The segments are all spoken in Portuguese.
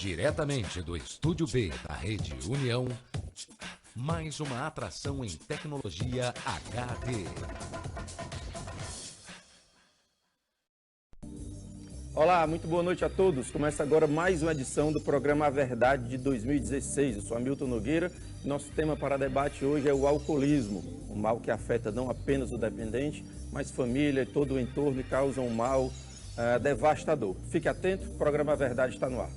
Diretamente do Estúdio B da Rede União, mais uma atração em tecnologia HD. Olá, muito boa noite a todos. Começa agora mais uma edição do programa A Verdade de 2016. Eu sou Hamilton Nogueira. Nosso tema para debate hoje é o alcoolismo, um mal que afeta não apenas o dependente, mas família e todo o entorno e causa um mal devastador. Fique atento, o programa A Verdade está no ar.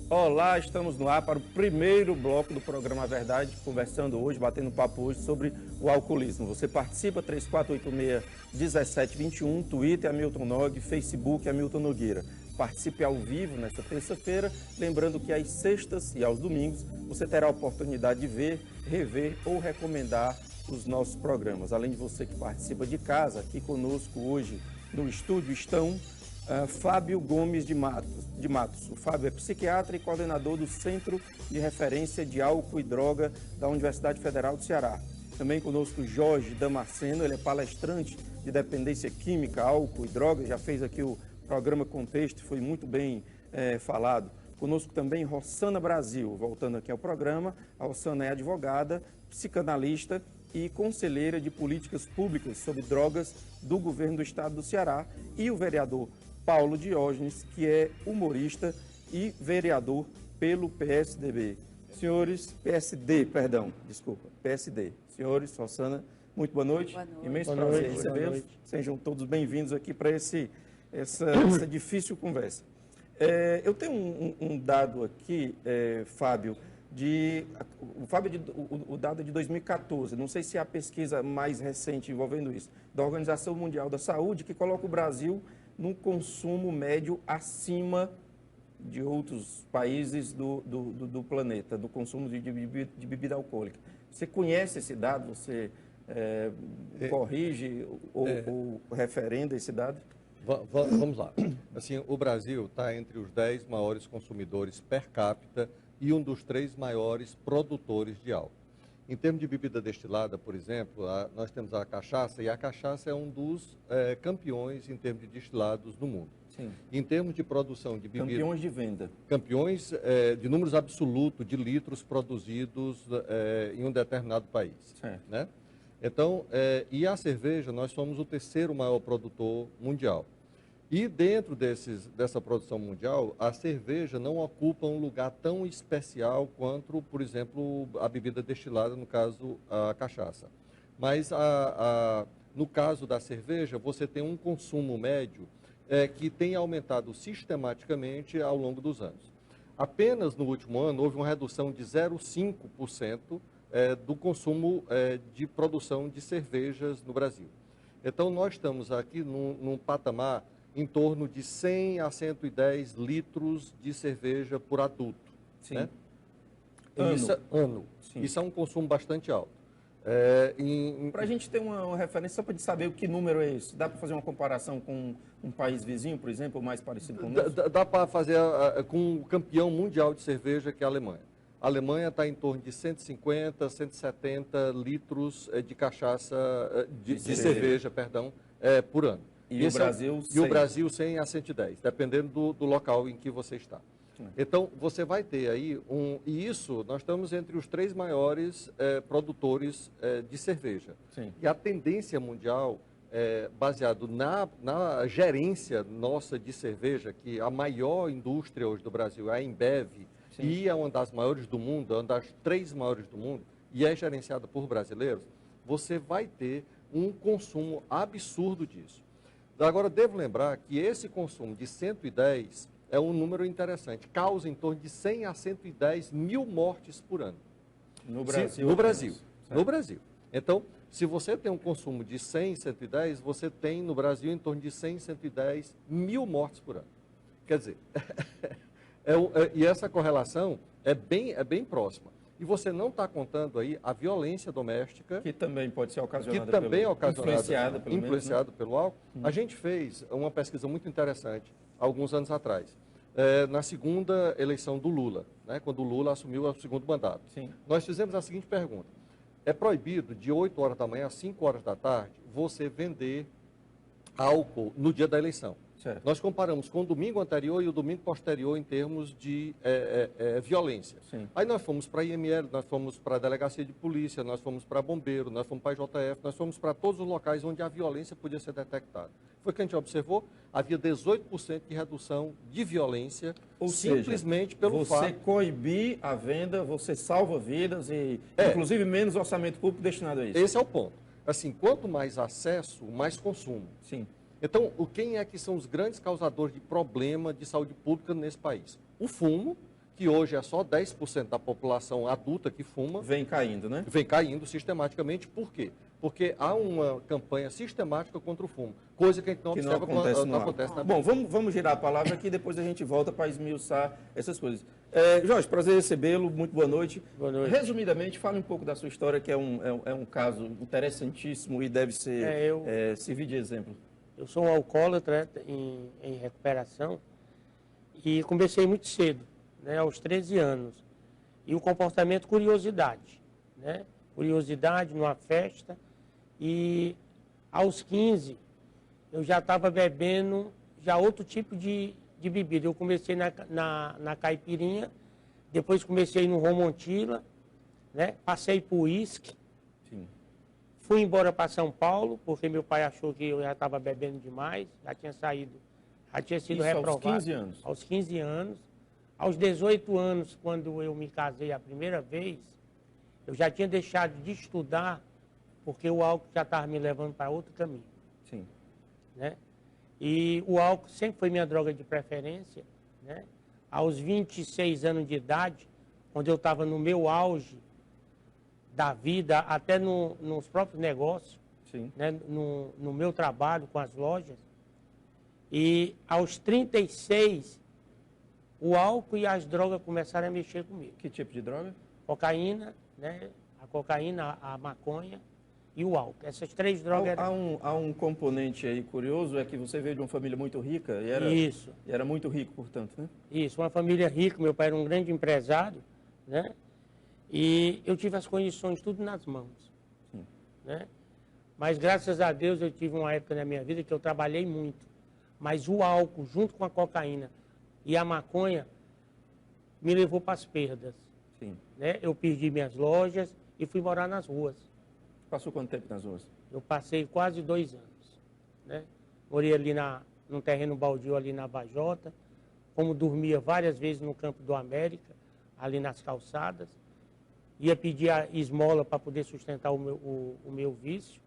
Olá, estamos no ar para o primeiro bloco do programa A Verdade, conversando hoje, batendo papo hoje sobre o alcoolismo. Você participa, 3486-1721, Twitter Hamilton Nog, Facebook Hamilton Nogueira. Participe ao vivo nesta terça-feira, lembrando que às sextas e aos domingos você terá a oportunidade de ver, rever ou recomendar os nossos programas. Além de você que participa de casa, aqui conosco hoje no estúdio estão Fábio Gomes de Matos. O Fábio é psiquiatra e coordenador do Centro de Referência de Álcool e Droga da Universidade Federal do Ceará. Também conosco Jorge Damasceno, ele é palestrante de dependência química, álcool e droga, já fez aqui o programa Contexto, foi muito bem falado. Conosco também Rossana Brasil, voltando aqui ao programa. A Rossana é advogada, psicanalista e conselheira de políticas públicas sobre drogas do governo do estado do Ceará. E o vereador Paulo Diógenes, que é humorista e vereador pelo PSD. Senhores, Rossana, muito boa noite. Boa noite. Imenso prazer recebê-los. Sejam todos bem-vindos aqui para essa difícil conversa. Eu tenho um dado aqui, Fábio, o dado é de 2014, não sei se há pesquisa mais recente envolvendo isso, da Organização Mundial da Saúde, que coloca o Brasil num consumo médio acima de outros países do planeta, do consumo de bebida alcoólica. Você conhece esse dado? Você corrige ou referenda esse dado? Vamos lá. Assim, o Brasil está entre os 10 maiores consumidores per capita e um dos 3 maiores produtores de álcool. Em termos de bebida destilada, por exemplo, nós temos a cachaça, e a cachaça é um dos campeões em termos de destilados no mundo. Sim. Em termos de produção de bebida... Campeões de venda. Campeões de números absolutos de litros produzidos em um determinado país. Certo. Né? Então, e a cerveja, nós somos o 3º maior produtor mundial. E dentro dessa produção mundial, a cerveja não ocupa um lugar tão especial quanto, por exemplo, a bebida destilada, no caso, a cachaça. Mas, no caso da cerveja, você tem um consumo médio que tem aumentado sistematicamente ao longo dos anos. Apenas no último ano, houve uma redução de 0,5% do consumo de produção de cervejas no Brasil. Então, nós estamos aqui num patamar em torno de 100 a 110 litros de cerveja por adulto. Sim. Né? Ano. Sim. Isso é um consumo bastante alto. Para a gente ter uma referência, só para saber que número é esse, dá para fazer uma comparação com um país vizinho, por exemplo, ou mais parecido com o nosso? Dá para fazer com o campeão mundial de cerveja, que é a Alemanha. A Alemanha está em torno de 150, 170 litros de cachaça, de cerveja, por ano. E o Brasil 100. E o Brasil 100 a 110, dependendo do local em que você está. Então, você vai ter aí e isso, nós estamos entre os 3 maiores produtores de cerveja. Sim. E a tendência mundial, baseado na gerência nossa de cerveja, que a maior indústria hoje do Brasil é a Embev, sim, e é uma das maiores do mundo, é uma das 3 maiores do mundo, e é gerenciada por brasileiros, você vai ter um consumo absurdo disso. Agora, devo lembrar que esse consumo de 110 é um número interessante, causa em torno de 100 a 110 mil mortes por ano. No Brasil? No Brasil. Então, se você tem um consumo de 100, 110, você tem no Brasil em torno de 100, 110 mil mortes por ano. Quer dizer, e essa correlação é bem próxima. E você não está contando aí a violência doméstica. Que também pode ser ocasionada influenciada pelo álcool. A gente fez uma pesquisa muito interessante, alguns anos atrás. na segunda eleição do Lula, né, quando o Lula assumiu o segundo mandato. Sim. Nós fizemos a seguinte pergunta: é proibido de 8 horas da manhã às 5 horas da tarde você vender álcool no dia da eleição? Certo. Nós comparamos com o domingo anterior e o domingo posterior em termos de violência. Sim. Aí nós fomos para a IML, nós fomos para a Delegacia de Polícia, nós fomos para Bombeiro, nós fomos para a IJF, nós fomos para todos os locais onde a violência podia ser detectada. Foi o que a gente observou, havia 18% de redução de violência, Ou simplesmente seja, pelo você fato... coibir a venda, você salva vidas e, inclusive, menos orçamento público destinado a isso. Esse é o ponto. Assim, quanto mais acesso, mais consumo. Sim. Então, quem é que são os grandes causadores de problema de saúde pública nesse país? O fumo, que hoje é só 10% da população adulta que fuma. Vem caindo, né? Vem caindo sistematicamente. Por quê? Porque há uma campanha sistemática contra o fumo, coisa que a gente não observa não acontece na Bom, vamos girar a palavra aqui, depois a gente volta para esmiuçar essas coisas. Jorge, prazer recebê-lo, muito boa noite. Boa noite. Resumidamente, fale um pouco da sua história, que é um caso interessantíssimo e deve ser servir de exemplo. Eu sou um alcoólatra em recuperação e comecei muito cedo, né, aos 13 anos. E o comportamento, curiosidade, né? Curiosidade numa festa. E aos 15, eu já estava bebendo já outro tipo de bebida. Eu comecei na caipirinha, depois comecei no Romontila, né? Passei por uísque. Sim. Fui embora para São Paulo, porque meu pai achou que eu já estava bebendo demais, já tinha sido reprovado. Aos 15 anos? Aos 15 anos. Aos 18 anos, quando eu me casei a primeira vez, eu já tinha deixado de estudar, porque o álcool já estava me levando para outro caminho. Sim. Né? E o álcool sempre foi minha droga de preferência. Né? Aos 26 anos de idade, quando eu estava no meu auge da vida, até nos próprios negócios, Sim. né? No meu trabalho com as lojas. E aos 36, o álcool e as drogas começaram a mexer comigo. Que tipo de droga? Cocaína, né? A cocaína, a maconha e o álcool. Essas três drogas eram... Há um componente aí curioso, é que você veio de uma família muito rica e era, Isso. E era muito rico, portanto, né? Isso, uma família rica, meu pai era um grande empresário, né? E eu tive as condições tudo nas mãos, Sim. né? Mas graças a Deus eu tive uma época na minha vida que eu trabalhei muito. Mas o álcool, junto com a cocaína e a maconha, me levou para as perdas. Sim. Né? Eu perdi minhas lojas e fui morar nas ruas. Passou quanto tempo nas ruas? Eu passei quase 2 anos. Né? Morei ali num terreno baldio ali na Vajota, como dormia várias vezes no Campo do América, ali nas calçadas. Ia pedir a esmola para poder sustentar o meu vício.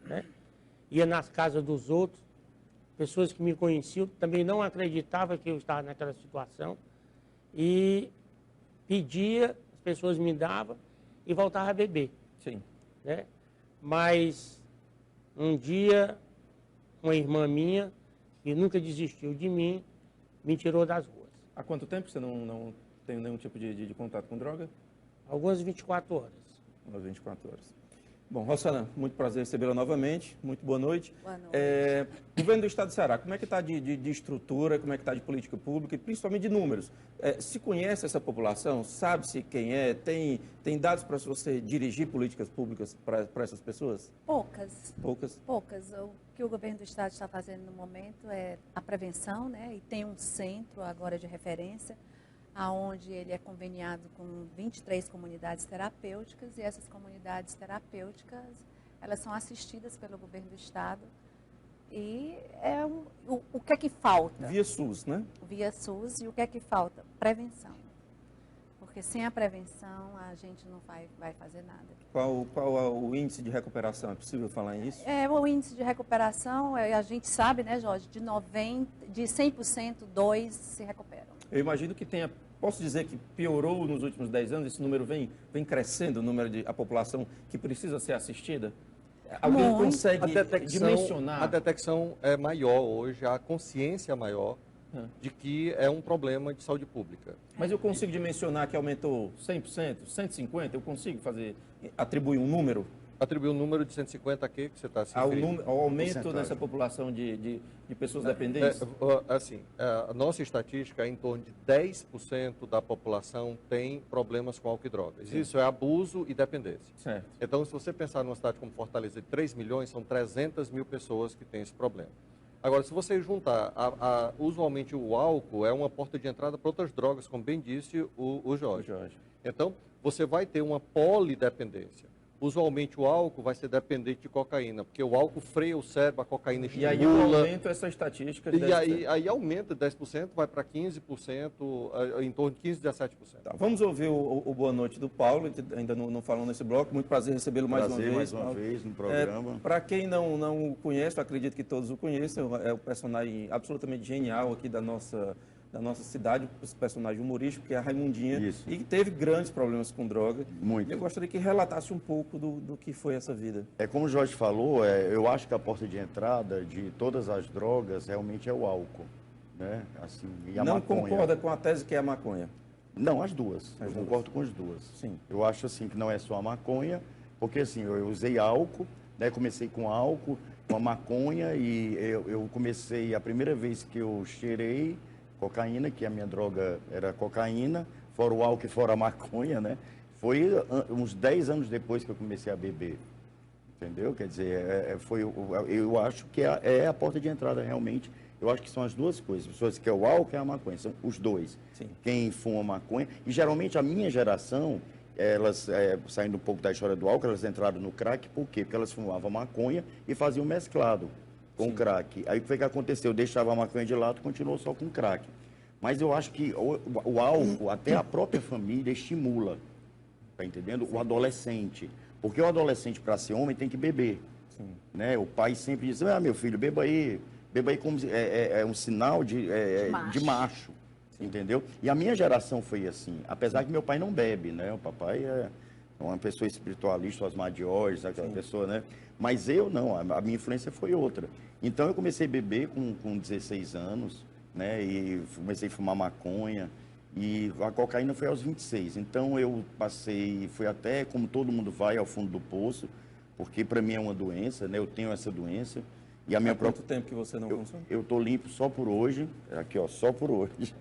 Né? Ia nas casas dos outros. Pessoas que me conheciam também não acreditavam que eu estava naquela situação. E pedia, as pessoas me davam e voltava a beber. Sim. Né? Mas um dia, uma irmã minha, que nunca desistiu de mim, me tirou das ruas. Há quanto tempo você não tem nenhum tipo de contato com droga? Algumas 24 horas. Umas 24 horas. Bom, Rossana, muito prazer recebê-la novamente. Muito boa noite. Boa noite. Governo do Estado do Ceará, como é que está de estrutura, como é que está de política pública e principalmente de números? Se conhece essa população? Sabe-se quem é? Tem dados para você dirigir políticas públicas para essas pessoas? Poucas. Poucas? Poucas. O que o governo do Estado está fazendo no momento é a prevenção, né? E tem um centro agora de referência, aonde ele é conveniado com 23 comunidades terapêuticas, e essas comunidades terapêuticas, elas são assistidas pelo governo do Estado. E o que é que falta? Via SUS, né? Via SUS. E o que é que falta? Prevenção. Porque sem a prevenção a gente não vai fazer nada. Qual é o índice de recuperação? É possível falar nisso? O índice de recuperação, a gente sabe, né, Jorge, de 100%, 2 se recuperam. Eu imagino que posso dizer que piorou nos últimos 10 anos, esse número vem crescendo, o número a população que precisa ser assistida? Alguém Muito. consegue dimensionar? A detecção é maior hoje, a consciência é maior de que é um problema de saúde pública. Mas eu consigo dimensionar que aumentou 100%, 150%? Eu consigo atribuir um número? Atribuir o número de 150 a quê que você está se Ao, referindo? ao aumento Porcentagem. dessa população de pessoas dependentes? Assim, a nossa estatística é em torno de 10% da população tem problemas com álcool e drogas. Sim. Isso é abuso e dependência. Certo. Então, se você pensar numa cidade como Fortaleza de 3 milhões, são 300 mil pessoas que têm esse problema. Agora, se você juntar, usualmente o álcool é uma porta de entrada para outras drogas, como bem disse o Jorge. Então, você vai ter uma polidependência. Usualmente o álcool vai ser dependente de cocaína, porque o álcool freia o cérebro, a cocaína E estimula. aí eu aumento essa estatística de E 10%. aí aumenta 10%, vai para 15%, em torno de 15%, 17%. Tá, vamos ouvir o Boa Noite do Paulo, que ainda não falou nesse bloco. Muito prazer recebê-lo mais uma vez. mais uma Paulo. vez no programa. Para quem não o conhece, eu acredito que todos o conheçam, é um personagem absolutamente genial aqui da nossa cidade, esse personagem humorístico, que é a Raimundinha, Isso. e que teve grandes problemas com droga. Muito. Eu gostaria que relatasse um pouco do que foi essa vida. É como o Jorge falou, eu acho que a porta de entrada de todas as drogas realmente é o álcool, né? Assim, e a Não maconha. concorda com a tese que é a maconha? Não, as duas. As Eu duas. concordo com as duas. Sim. Eu acho assim que não é só a maconha, porque assim, eu usei álcool, né? Comecei com álcool, com a maconha e eu comecei, a primeira vez que eu cheirei cocaína, que a minha droga era cocaína, fora o álcool e fora a maconha, né? Foi uns 10 anos depois que eu comecei a beber. Entendeu? Quer dizer, eu acho que é a porta de entrada realmente. Eu acho que são as duas coisas. As pessoas que é o álcool e a maconha, são os dois. Sim. Quem fuma maconha, e geralmente a minha geração, elas, saindo um pouco da história do álcool, elas entraram no crack, por quê? Porque elas fumavam maconha e faziam mesclado com o crack. Aí o que foi que aconteceu? Eu deixava a maconha de lado e continuou só com crack. Mas eu acho que o álcool, até a própria família, estimula, tá entendendo? O adolescente. Porque o adolescente, para ser homem, tem que beber. Sim. Né? O pai sempre diz, meu filho, beba aí como é um sinal de macho. Entendeu? E a minha geração foi assim, apesar que meu pai não bebe, né? O papai é uma pessoa espiritualista, Osmar Diógenes, aquela pessoa, né? Mas eu não, a minha influência foi outra. Então eu comecei a beber com 16 anos, né? E comecei a fumar maconha. E a cocaína foi aos 26. Então eu fui até, como todo mundo vai, ao fundo do poço, porque para mim é uma doença, né? Eu tenho essa doença. E a minha Quanto tempo que você não consome? Eu tô limpo só por hoje, aqui ó, só por hoje,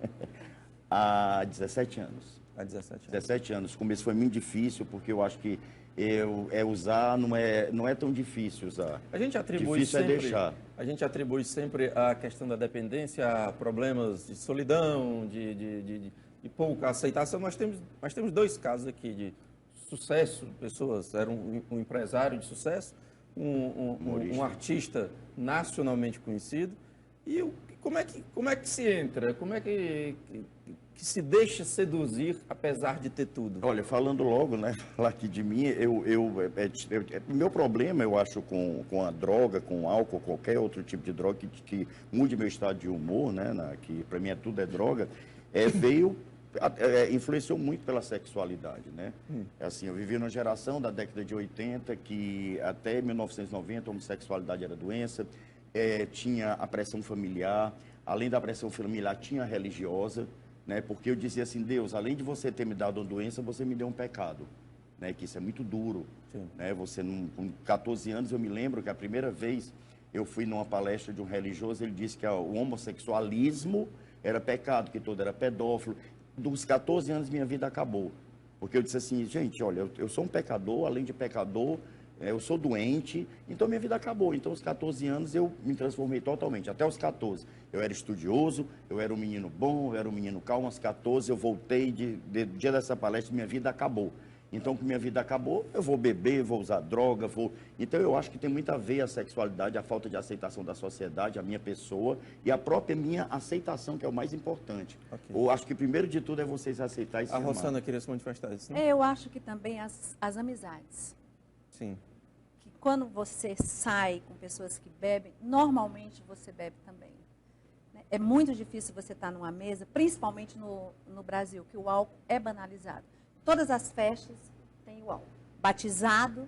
há 17 anos. Há 17 anos. 17 anos. O começo foi muito difícil, porque eu acho que usar não é tão difícil usar. A gente atribui Difícil sempre, é deixar. A gente atribui sempre a questão da dependência a problemas de solidão, de pouca aceitação. Nós temos dois casos aqui de sucesso, pessoas, era um empresário de sucesso, um artista nacionalmente conhecido. E como é que se entra? Como é que se deixa seduzir, apesar de ter tudo? Olha, falando logo, né, falar aqui de mim, meu problema, eu acho, com a droga, com o álcool, qualquer outro tipo de droga que mude meu estado de humor, né, que para mim tudo é droga, influenciou muito pela sexualidade, né? Assim, eu vivi numa geração da década de 80 que até 1990 a homossexualidade era doença, tinha a pressão familiar, além da pressão familiar tinha a religiosa, né? Porque eu dizia assim, Deus, além de você ter me dado uma doença, você me deu um pecado, né? Que isso é muito duro, né? Com 14 anos eu me lembro que a primeira vez eu fui numa palestra de um religioso, ele disse que o homossexualismo era pecado, que todo era pedófilo. Dos 14 anos minha vida acabou, porque eu disse assim, gente, olha, eu sou um pecador, além de pecador, eu sou doente, então minha vida acabou. Então, aos 14 anos, eu me transformei totalmente. Até os 14, eu era estudioso, eu era um menino bom, eu era um menino calmo. Aos 14, eu voltei, dia dessa palestra, minha vida acabou. Então, com minha vida acabou, eu vou beber, vou usar droga, Então, eu acho que tem muito a ver a sexualidade, a falta de aceitação da sociedade, a minha pessoa e a própria minha aceitação, que é o mais importante. Okay. Eu acho que, primeiro de tudo, é vocês aceitar e se A amar. Rossana queria se manifestar isso, né? Eu acho que também as amizades. Sim. Que quando você sai com pessoas que bebem, normalmente você bebe também. Né? É muito difícil você estar numa mesa, principalmente no Brasil, que o álcool é banalizado. Todas as festas têm o álcool. Batizado,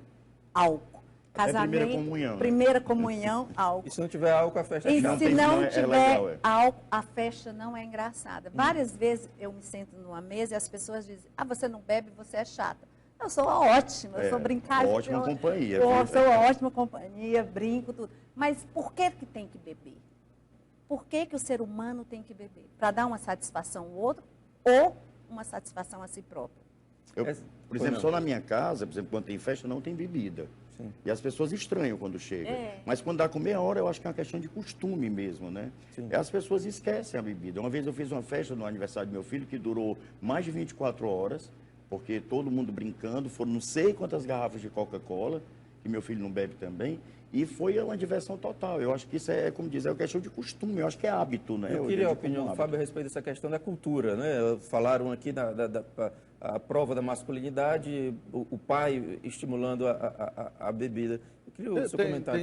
álcool. Casamento, primeira comunhão, né? primeira comunhão, álcool. E se não tiver álcool, a festa é E chata. se não é tiver legal, álcool, a festa não é engraçada. Várias vezes eu me sento numa mesa e as pessoas dizem, você não bebe, você é chata. Eu sou ótima, eu sou brincalhona. Ótima companhia. Eu sou ótima companhia, brinco, tudo. Mas por que tem que beber? Por que o ser humano tem que beber? Para dar uma satisfação ao outro ou uma satisfação a si próprio? Por exemplo, só na minha casa, por exemplo, quando tem festa, não tem bebida. Sim. E as pessoas estranham quando chegam. Mas quando dá com meia hora, eu acho que é uma questão de costume mesmo, né? As pessoas esquecem a bebida. Uma vez eu fiz uma festa no aniversário do meu filho que durou mais de 24 horas, porque todo mundo brincando, foram não sei quantas garrafas de Coca-Cola, que meu filho não bebe também, e foi uma diversão total. Eu acho que isso é, como diz, é uma questão de costume, eu acho que é hábito, né? Eu queria a opinião do Fábio a respeito dessa questão da cultura, né? Falaram aqui a prova da masculinidade, o pai estimulando a bebida. Eu queria o seu comentário.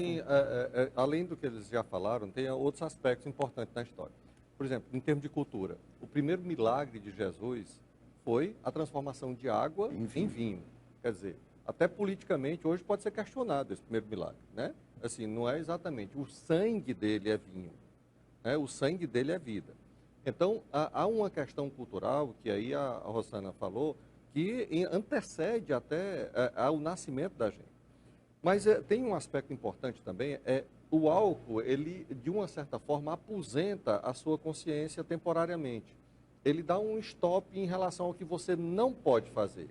Além do que eles já falaram, tem outros aspectos importantes na história. Por exemplo, em termos de cultura, o primeiro milagre de Jesus foi a transformação de água em vinho. Quer dizer, até politicamente, hoje pode ser questionado esse primeiro milagre, né? Assim, não é exatamente. O sangue dele é vinho, né? O sangue dele é vida. Então, há uma questão cultural, que aí a Rosana falou, que antecede até ao nascimento da gente. Mas tem um aspecto importante também, o álcool, ele, de uma certa forma, aposenta a sua consciência temporariamente. Ele dá um stop em relação ao que você não pode fazer.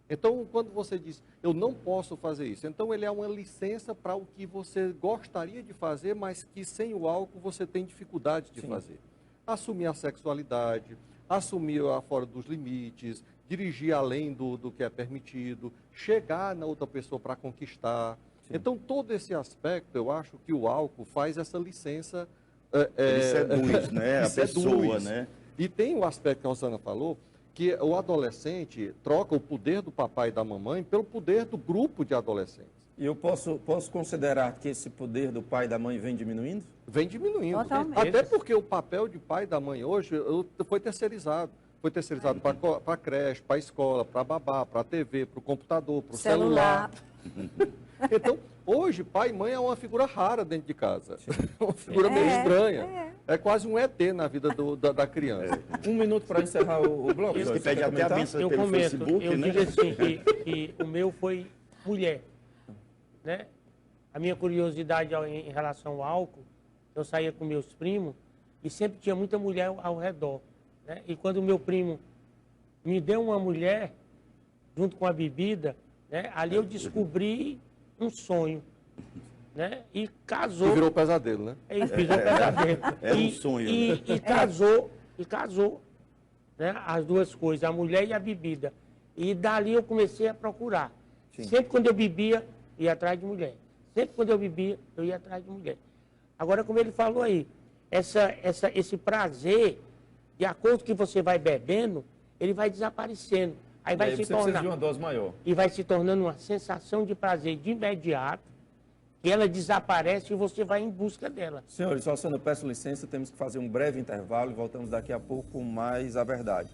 Então, quando você diz, eu não posso fazer isso, então ele é uma licença para o que você gostaria de fazer, mas que sem o álcool você tem dificuldade de fazer. Assumir a sexualidade, assumir fora dos limites, dirigir além do que é permitido, chegar na outra pessoa para conquistar. Então, todo esse aspecto, eu acho que o álcool faz essa licença... Ele seduz, né? A pessoa, né? E tem o aspecto que a Rosana falou, que o adolescente troca o poder do papai e da mamãe pelo poder do grupo de adolescentes. E eu posso considerar que esse poder do pai e da mãe vem diminuindo? Vem diminuindo. Totalmente. Até porque o papel de pai e da mãe hoje foi terceirizado. Foi terceirizado para a creche, para a escola, para a babá, para a TV, para o computador, para o celular. Então, hoje, pai e mãe é uma figura rara dentro de casa. Uma figura meio estranha. É quase um ET na vida da criança. Um minuto para encerrar o bloco. Isso que pede até a benção pelo Facebook, eu né? digo assim, que o meu foi mulher, né? A minha curiosidade em relação ao álcool, eu saía com meus primos e sempre tinha muita mulher ao redor, né? E quando o meu primo me deu uma mulher, junto com a bebida, né? Ali eu descobri um sonho, né? E casou. E virou pesadelo, né? Virou pesadelo. É um sonho. E casou, né? As duas coisas, a mulher e a bebida. E dali eu comecei a procurar. Sempre quando eu bebia, ia atrás de mulher. Sempre quando eu bebia, eu ia atrás de mulher. Agora, como ele falou aí, esse prazer, de acordo com que você vai bebendo, ele vai desaparecendo. Aí vai se tornar, de uma dose maior. E vai se tornando uma sensação de prazer de imediato, que ela desaparece e você vai em busca dela. Senhores, só eu peço licença, temos que fazer um breve intervalo e voltamos daqui a pouco com mais a verdade.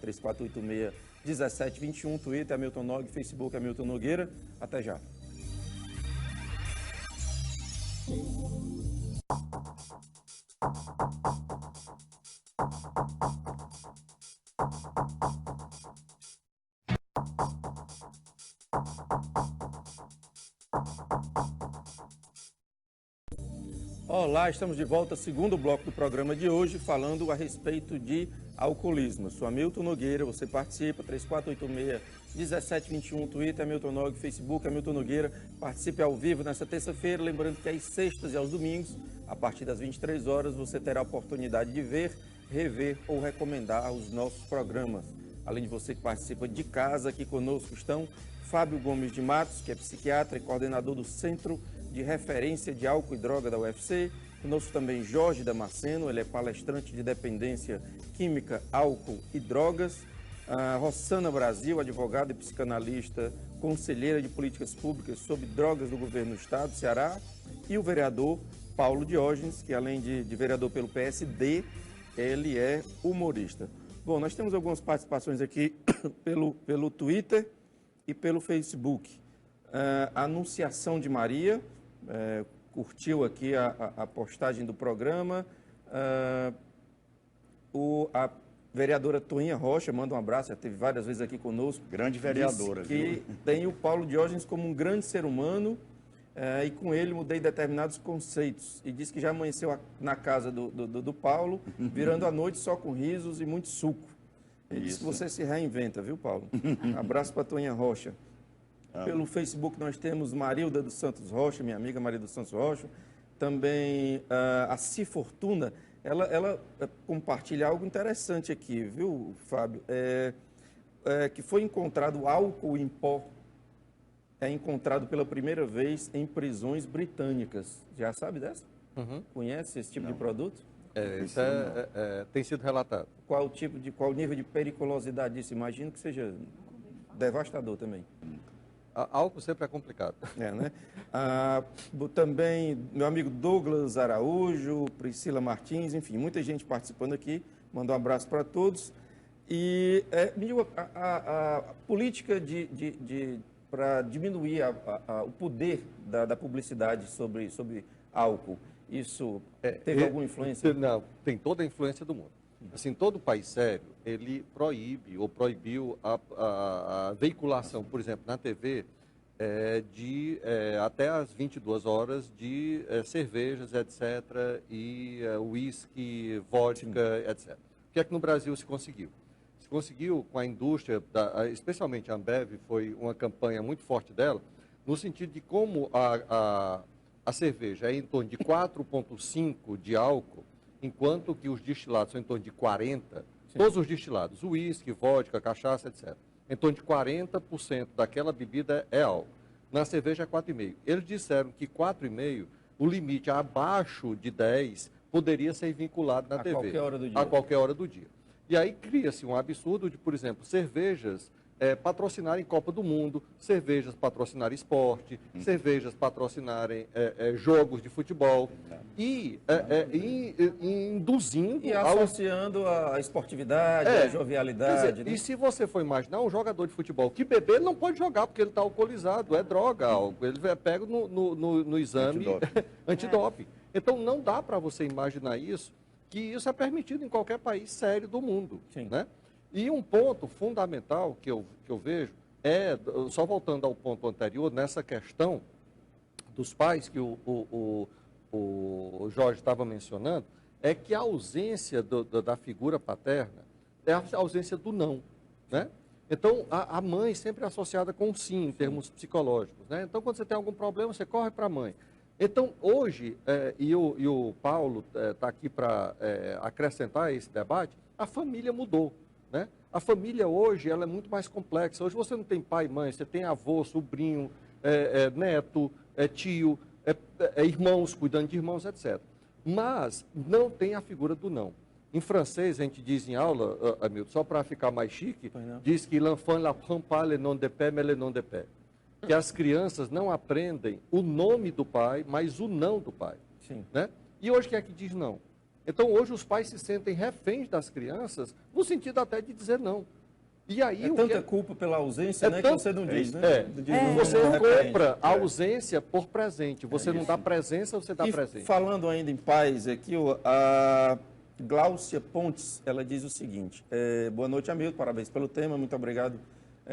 3486-1721, Twitter, Hamilton Nog, Facebook, Hamilton Nogueira. Até já. Olá, estamos de volta, segundo bloco do programa de hoje, falando a respeito de alcoolismo. Eu sou Hamilton Nogueira, você participa, 3486-1721, Twitter, Hamilton Nog, Facebook, Hamilton Nogueira. Participe ao vivo nesta terça-feira, lembrando que às sextas e aos domingos, a partir das 23 horas, você terá a oportunidade de ver, rever ou recomendar os nossos programas. Além de você que participa de casa, aqui conosco estão Fábio Gomes de Matos, que é psiquiatra e coordenador do Centro de Referência de Álcool e Droga da UFC. Conosco também Jorge Damasceno, ele é palestrante de dependência química, álcool e drogas. A Rossana Brasil, advogada e psicanalista, conselheira de políticas públicas sobre drogas do governo do estado do Ceará. E o vereador Paulo Diógenes, que além de vereador pelo PSD, ele é humorista. Bom, nós temos algumas participações aqui pelo Twitter e pelo Facebook. A Anunciação de Maria curtiu aqui a postagem do programa. A vereadora Toinha Rocha, manda um abraço, já esteve várias vezes aqui conosco. Grande vereadora, Disse que viu? tem o Paulo Diógenes como um grande ser humano e com ele mudei determinados conceitos. E disse que já amanheceu na casa do Paulo, virando a noite só com risos e muito suco. Ele disse que você se reinventa, viu, Paulo? Abraço para Toinha Rocha. Pelo Facebook nós temos Marilda dos Santos Rocha, minha amiga Marilda dos Santos Rocha. Também a Si Fortuna, ela compartilha algo interessante aqui, viu, Fábio? Que foi encontrado álcool em pó, encontrado pela primeira vez em prisões britânicas. Já sabe dessa? Uhum. Conhece esse tipo de produto? Isso tem sido relatado. Qual nível de periculosidade disso? Imagino que seja devastador também. Álcool sempre é complicado. Né? Também meu amigo Douglas Araújo, Priscila Martins, enfim, muita gente participando aqui. Mando um abraço para todos. E a política para diminuir o poder da publicidade sobre álcool, isso teve alguma influência? Não, tem toda a influência do mundo. Assim, todo país sério, ele proíbe ou proibiu a veiculação, por exemplo, na TV, até às 22 horas de cervejas, etc., e uísque, vodka, etc. O que é que no Brasil se conseguiu? Se conseguiu com a indústria, especialmente a Ambev, foi uma campanha muito forte dela, no sentido de como a cerveja é em torno de 4,5 de álcool, enquanto que os destilados são em torno de 40, sim, todos os destilados, uísque, vodka, cachaça, etc., em torno de 40% daquela bebida é álcool. Na cerveja é 4,5. Eles disseram que 4,5, o limite abaixo de 10, poderia ser vinculado na TV. A qualquer hora do dia. A qualquer hora do dia. E aí cria-se um absurdo de, por exemplo, cervejas patrocinarem Copa do Mundo, cervejas patrocinarem esporte, cervejas patrocinarem jogos de futebol e induzindo... E associando a esportividade, a jovialidade. Quer dizer, né? E se você for imaginar, um jogador de futebol que beber, ele não pode jogar porque ele está alcoolizado, é droga, álcool. Ele é pego no exame antidoping. Então não dá para você imaginar isso, que isso é permitido em qualquer país sério do mundo. Sim. Né? E um ponto fundamental que eu vejo só voltando ao ponto anterior, nessa questão dos pais que o Jorge estava mencionando, é que a ausência da figura paterna é a ausência do não, né? Então, a mãe sempre é associada com o sim, em termos psicológicos, né? Então, quando você tem algum problema, você corre para a mãe. Então, hoje, e o Paulo está aqui para acrescentar esse debate, a família mudou. Né? A família hoje ela é muito mais complexa. Hoje você não tem pai e mãe, você tem avô, sobrinho, neto, tio, irmãos, cuidando de irmãos, etc. Mas não tem a figura do não. Em francês, a gente diz em aula, Hamilton, só para ficar mais chique, diz que l'enfant n'apprend pas le nom de père, mais le nom de père. Que as crianças não aprendem o nome do pai, mas o não do pai. Sim. Né? E hoje quem é que diz não? Então, hoje os pais se sentem reféns das crianças, no sentido até de dizer não. E aí, tanta culpa pela ausência, né, que você não diz, né? Você compra a ausência por presente. Você não dá presença, você dá presente. Falando ainda em pais, aqui, a Gláucia Pontes, ela diz o seguinte: boa noite, amigo, parabéns pelo tema, muito obrigado,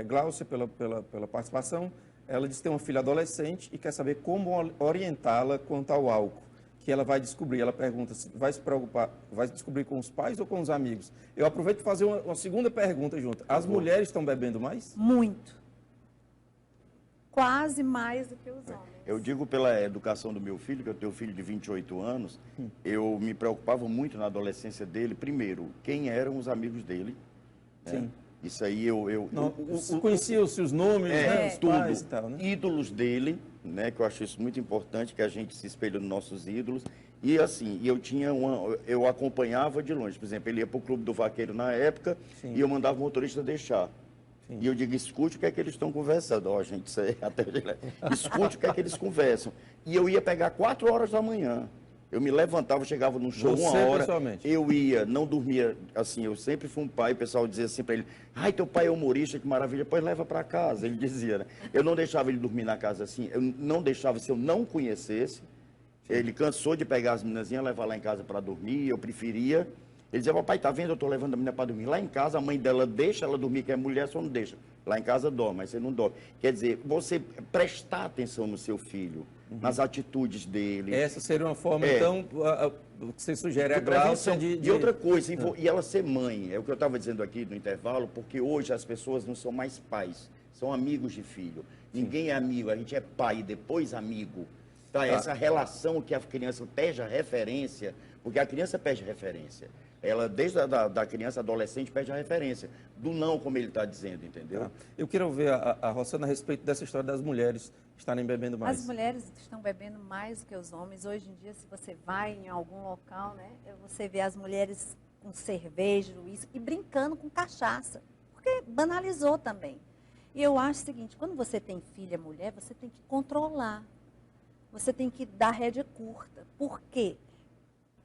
Gláucia, pela participação. Ela diz que tem uma filha adolescente e quer saber como orientá-la quanto ao álcool. Que ela vai descobrir. Ela pergunta se vai se preocupar, vai descobrir com os pais ou com os amigos. Eu aproveito para fazer uma segunda pergunta junto. As mulheres estão bebendo mais? Muito. Quase mais do que os homens. Eu digo pela educação do meu filho, que eu tenho um filho de 28 anos, eu me preocupava muito na adolescência dele, primeiro, quem eram os amigos dele. Sim. Né? Isso aí conhecia-se os nomes, né? Os tudo, pais e tal, né? ídolos dele, né? Que eu acho isso muito importante, que a gente se espelha nos nossos ídolos. E assim, eu acompanhava de longe. Por exemplo, ele ia para o Clube do Vaqueiro na época, sim, e eu mandava o motorista deixar. Sim. E eu digo, escute o que é que eles estão conversando. Ó, gente, isso aí até... escute o que é que eles conversam. E eu ia pegar 4 horas da manhã. Eu me levantava, chegava no show 1 hora, eu ia, não dormia, assim, eu sempre fui um pai, o pessoal dizia assim para ele, ai, teu pai é humorista, que maravilha, pois leva para casa, ele dizia, né? Eu não deixava ele dormir na casa assim, eu não deixava, se eu não conhecesse, ele cansou de pegar as meninazinhas, levar lá em casa para dormir, eu preferia Ele dizia, papai, tá vendo, eu tô levando a menina para dormir. Lá em casa, a mãe dela deixa ela dormir, que é mulher, só não deixa. Lá em casa dorme, mas você não dorme. Quer dizer, você prestar atenção no seu filho, nas atitudes dele. Essa seria uma forma, então, o que você sugere a De Gláucia prevenção. E outra coisa, e ela ser mãe, é o que eu estava dizendo aqui no intervalo, porque hoje as pessoas não são mais pais, são amigos de filho. Ninguém é amigo, a gente é pai, depois amigo. Tá? Essa relação que a criança perde a referência, porque a criança perde referência. Ela, desde da criança, adolescente, perde a referência. Do não, como ele está dizendo, entendeu? Tá. Eu quero ouvir a Rossana a respeito dessa história das mulheres estarem bebendo mais. As mulheres estão bebendo mais do que os homens. Hoje em dia, se você vai em algum local, né, você vê as mulheres com cerveja, uísque, e brincando com cachaça. Porque banalizou também. E eu acho o seguinte, quando você tem filha mulher, você tem que controlar. Você tem que dar rédea curta. Por quê?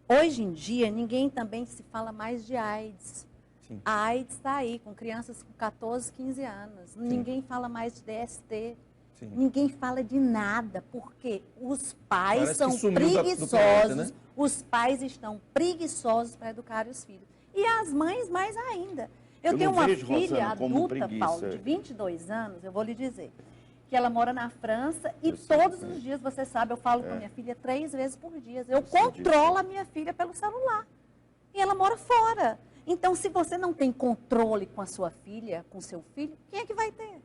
Hoje em dia, ninguém também se fala mais de AIDS. Sim. A AIDS está aí, com crianças com 14, 15 anos. Sim. Ninguém fala mais de DST. Sim. Ninguém fala de nada, porque os pais são preguiçosos. Planeta, né? Os pais estão preguiçosos para educar os filhos. E as mães mais ainda. Eu tenho uma filha, Rosana, adulta, Paulo, de 22 anos, eu vou lhe dizer, que ela mora na França e todos os dias, você sabe, eu falo com a minha filha 3 vezes por dia. Eu controlo a minha filha pelo celular. E ela mora fora. Então, se você não tem controle com a sua filha, com seu filho, quem é que vai ter?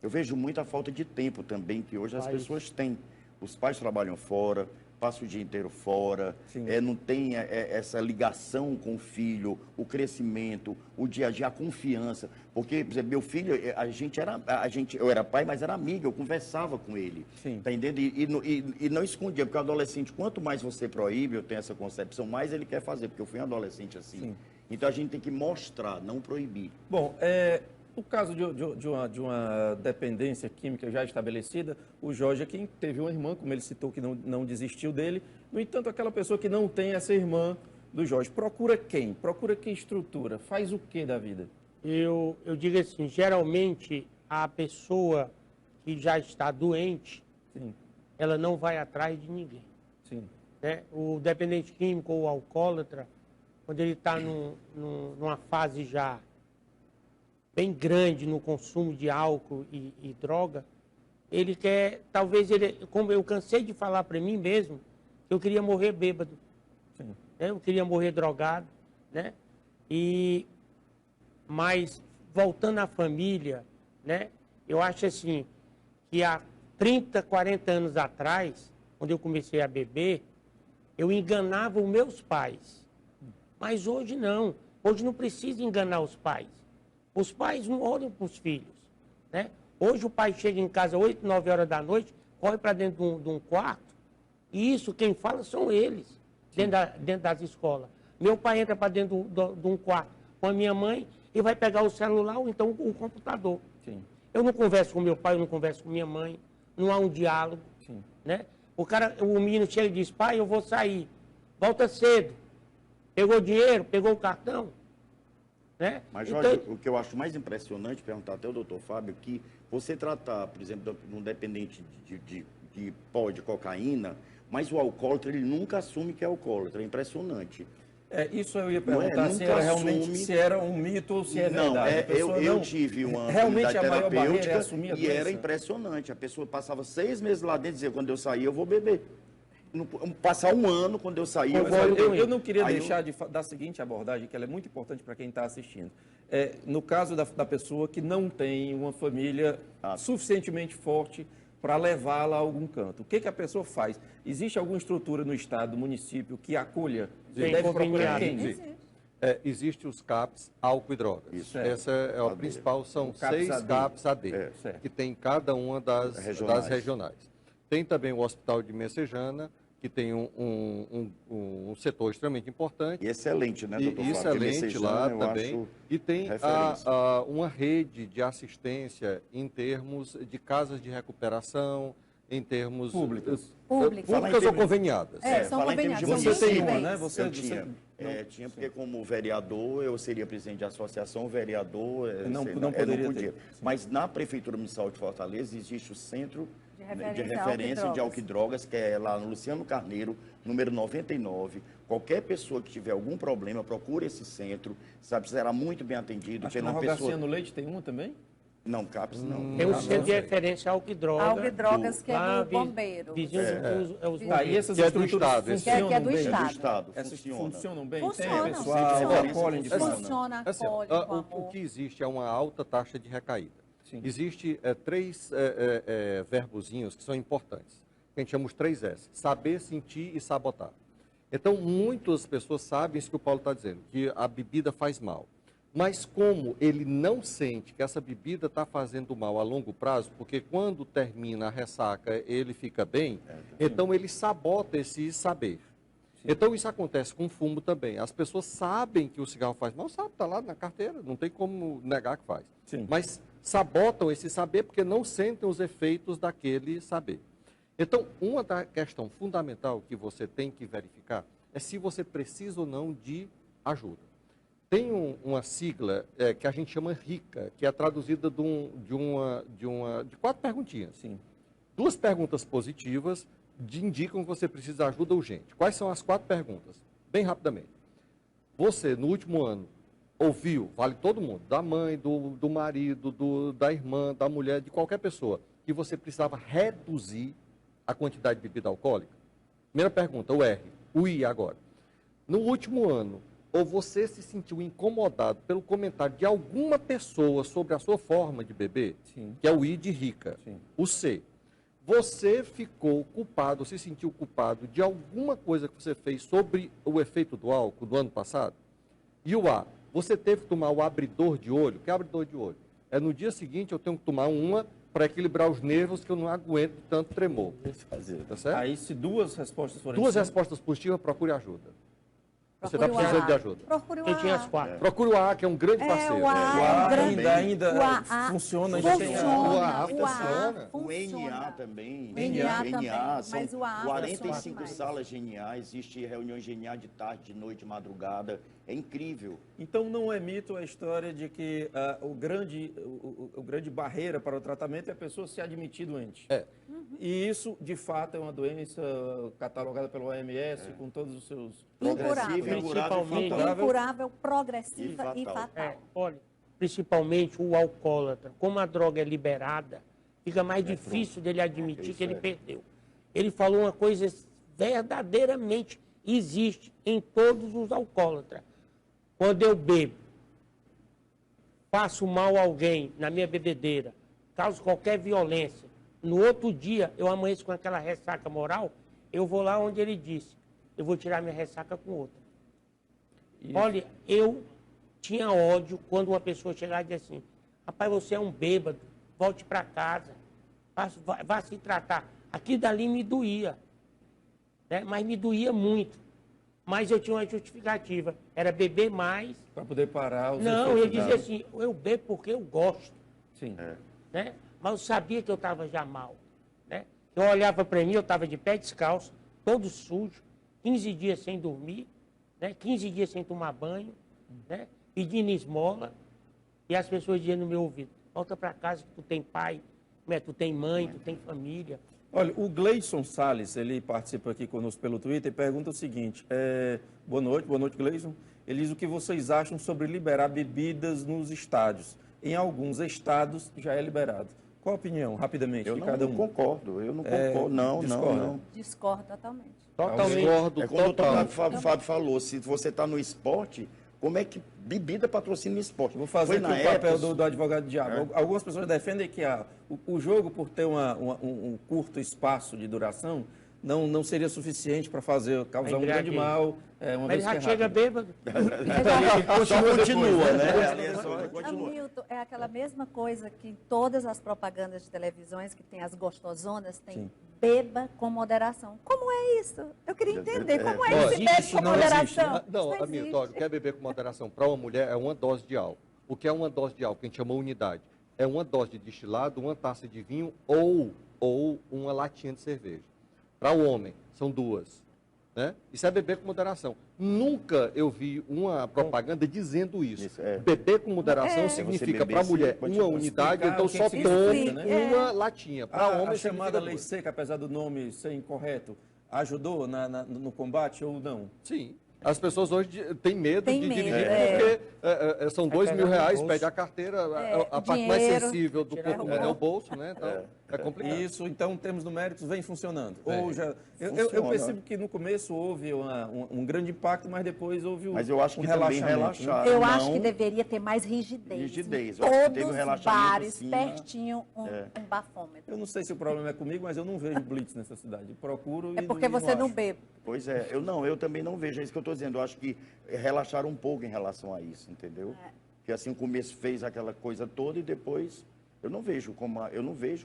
Eu vejo muita falta de tempo também, que hoje as pessoas têm. Os pais trabalham fora, passam o dia inteiro fora, não tem essa ligação com o filho, o crescimento, o dia a dia, a confiança. Porque, por exemplo, meu filho, eu era pai, mas era amigo, eu conversava com ele. Tá entendendo? E não escondia, porque o adolescente, quanto mais você proíbe, eu tenho essa concepção, mais ele quer fazer, porque eu fui um adolescente assim. Sim. Então a gente tem que mostrar, não proibir. Bom, o caso de uma dependência química já estabelecida, o Jorge aqui teve uma irmã, como ele citou, que não desistiu dele. No entanto, aquela pessoa que não tem essa irmã do Jorge, procura quem? Procura que estrutura? Faz o que da vida? Eu digo assim, geralmente a pessoa que já está doente, ela não vai atrás de ninguém. Né? O dependente químico ou o alcoólatra, quando ele está numa fase já bem grande no consumo de álcool e droga, ele quer, talvez ele, como eu cansei de falar para mim mesmo, eu queria morrer bêbado, né? Eu queria morrer drogado, né? Mas voltando à família, né? Eu acho assim, que há 30, 40 anos atrás, quando eu comecei a beber, eu enganava os meus pais, mas hoje não, hoje não precisa enganar os pais. Os pais não olham para os filhos, né? Hoje o pai chega em casa 8, 9 horas da noite, corre para dentro de um quarto, e isso quem fala são eles, dentro das escolas. Meu pai entra para dentro de um quarto com a minha mãe e vai pegar o celular ou então o computador. Eu não converso com meu pai, eu não converso com minha mãe, não há um diálogo, né? O menino chega e diz, pai, eu vou sair, volta cedo, pegou o dinheiro, pegou o cartão. Né? Mas, Jorge, então, o que eu acho mais impressionante, perguntar até ao doutor Fábio, que você tratar, por exemplo, de um dependente de pó, de cocaína, mas o alcoólatra, ele nunca assume que é alcoólatra, é impressionante. Isso eu ia perguntar se era um mito ou se é verdade. Eu tive uma realmente a maior barreira é assumir a doença. Era impressionante. A pessoa passava 6 meses lá dentro e dizia, quando eu sair, eu vou beber. Passar um ano, quando eu sair, eu não queria deixar de dar a seguinte abordagem, que ela é muito importante para quem está assistindo. No caso da pessoa que não tem uma família suficientemente forte para levá-la a algum canto. O que a pessoa faz? Existe alguma estrutura no estado, no município, que acolha? Deve procurar quem? Existe os CAPs, álcool e drogas. Isso. Essa é a principal, são 6 CAPs AD, que tem cada uma das regionais. Tem também o Hospital de Messejana, que tem um setor extremamente importante. E excelente, né, doutor Fábio? Excelente lá também. E tem uma rede de assistência em termos de casas de recuperação, em termos... Públicas ou conveniadas. São conveniadas. Você tem uma, né? Tinha, porque como vereador, eu seria presidente de associação, vereador... Não poderia podia. Mas na Prefeitura Municipal de Fortaleza existe o Centro de referência de álcool e drogas, que é lá no Luciano Carneiro, número 99. Qualquer pessoa que tiver algum problema, procure esse centro, sabe, será muito bem atendido. Acho que na Rogacinha no Leite tem uma também? Não, CAPS não. Tem um centro de referência ao que droga. Álcool e drogas, que é do bombeiro. Vizinho os Ah, e essas Que é do estruturas Estado, funcionam que é do bem? Estado. Do Estado, Essas funciona. funcionam bem? Funciona, Tem pessoal, funciona. acolhem de forma. Funciona, Assim, ó, acolhe, com o amor. que existe é uma alta taxa de recaída. Sim. Existe três verbozinhos que são importantes, que a gente chama os 3 S: saber, sentir e sabotar. Então, muitas pessoas sabem isso que o Paulo está dizendo, que a bebida faz mal. Mas como ele não sente que essa bebida está fazendo mal a longo prazo, porque quando termina a ressaca ele fica bem, então ele sabota esse saber. Então isso acontece com o fumo também. As pessoas sabem que o cigarro faz mal, sabe, está lá na carteira, não tem como negar que faz. Sim. Mas sabotam esse saber porque não sentem os efeitos daquele saber. Então, uma da questão fundamental que você tem que verificar é se você precisa ou não de ajuda. Tem uma sigla que a gente chama RICA, que é traduzida de 4 perguntinhas. Sim. 2 perguntas positivas indicam que você precisa de ajuda urgente. Quais são as 4 perguntas? Bem rapidamente. Você, no último ano, ouviu, vale todo mundo, da mãe, do marido, da irmã, da mulher, de qualquer pessoa, que você precisava reduzir a quantidade de bebida alcoólica? Primeira pergunta, o R. O I agora. No último ano, ou você se sentiu incomodado pelo comentário de alguma pessoa sobre a sua forma de beber, Sim. que é o I de rica. Sim. O C. Você ficou culpado, se sentiu culpado de alguma coisa que você fez sobre o efeito do álcool do ano passado? E o A. Você teve que tomar o abridor de olho. Que é abridor de olho? É no dia seguinte eu tenho que tomar uma para equilibrar os nervos que eu não aguento tanto tremor. Tá certo? Aí, se 2 respostas forem 2 sim, respostas positivas, procure ajuda. Você está Procure o precisando A. de ajuda. Procure o Quem tinha A. as 4? Procure o A, que é um grande parceiro. O A é um grande... ainda o AA funciona. funciona. O AA O AA funciona. O NA funciona. também. O NA também, são mas o AA 45 funciona mais. salas GNA, existe reuniões GNA de tarde, de noite, de madrugada. É incrível. Então, não é mito a história de que o grande barreira para o tratamento é a pessoa se admitir doente. É. E isso, de fato, é uma doença catalogada pela OMS, com todos os seus... Progressiva, Incurável. incurável, Principalmente. fatal. Incurável, progressiva E e fatal. fatal. Olha, principalmente o alcoólatra, como a droga é liberada, fica mais difícil dele admitir que ele perdeu. Ele falou uma coisa verdadeiramente existe em todos os alcoólatras. Quando eu bebo, faço mal a alguém na minha bebedeira, causo qualquer violência, no outro dia eu amanheço com aquela ressaca moral, eu vou lá onde ele disse, eu vou tirar minha ressaca com outra. Olha, eu tinha ódio quando uma pessoa chegava e dizia assim, rapaz, você é um bêbado, volte para casa, vá se tratar. Aqui dali me doía, né? Mas me doía muito. Mas eu tinha uma justificativa, era beber mais. Para poder parar os Não, eu efeitos dizia da- assim, eu bebo porque eu gosto, Sim. né? Mas eu sabia que eu estava já mal, né? Eu olhava para mim, eu estava de pé descalço, todo sujo, 15 dias sem dormir, né? 15 dias sem tomar banho, né? Pedindo esmola, e as pessoas diziam no meu ouvido, volta para casa que tu tem pai, né? Tu tem mãe, tu tem família. Olha, o Gleison Salles, ele participa aqui conosco pelo Twitter e pergunta o seguinte, boa noite, Gleison. Ele diz o que vocês acham sobre liberar bebidas nos estádios. Em alguns estados já é liberado. Qual a opinião, rapidamente, Eu de não, cada não um? concordo, eu não concordo. Não, discorda. não. Discordo totalmente. Totalmente. Discordo É como o total. Fábio falou, se você está no esporte, como é que bebida patrocina esporte? Vou fazer Foi aqui na o papel época- do advogado de diabo. Algumas pessoas defendem que o jogo, por ter um curto espaço de duração, não seria suficiente para causar um grande embriaguez. mal, uma Mas ele vez já que é chega rápido. bêbado. Só continua, né? Hamilton, é aquela mesma coisa que em todas as propagandas de televisões, que tem as gostosonas, tem Sim. beba com moderação. Como é isso? Eu queria entender como é Olha, esse bebe isso com não existe, moderação. né? Não, Isso Hamilton, existe. olha, quer beber com moderação para uma mulher é uma dose de álcool. O que é uma dose de álcool? Que a gente chama unidade. É uma dose de destilado, uma taça de vinho ou uma latinha de cerveja. Para o homem, são 2. Né? Isso é beber com moderação. Nunca eu vi uma propaganda dizendo isso. Beber com moderação significa para a mulher uma unidade, então só tome uma latinha. Para homem, a chamada lei seca, apesar do nome ser incorreto, ajudou no combate ou não? Sim. As pessoas hoje têm medo de dirigir porque são R$2.000, pede a carteira, a parte mais sensível do corpo humano é o bolso, né? Então, é complicado. Isso, então, em termos numéricos, vem funcionando. Ou já, eu percebo que no começo houve um grande impacto, mas depois houve mas eu acho que relaxamento. Também relaxaram. Eu acho que deveria ter mais rigidez. Rigidez. Todos os bares pertinho um bafômetro. Eu não sei se o problema é comigo, mas eu não vejo blitz nessa cidade. Procuro e porque você não bebe. Pois é, eu também não vejo, é isso que eu estou dizendo. Eu acho que relaxaram um pouco em relação a isso, entendeu? Que assim, o começo fez aquela coisa toda e depois eu não vejo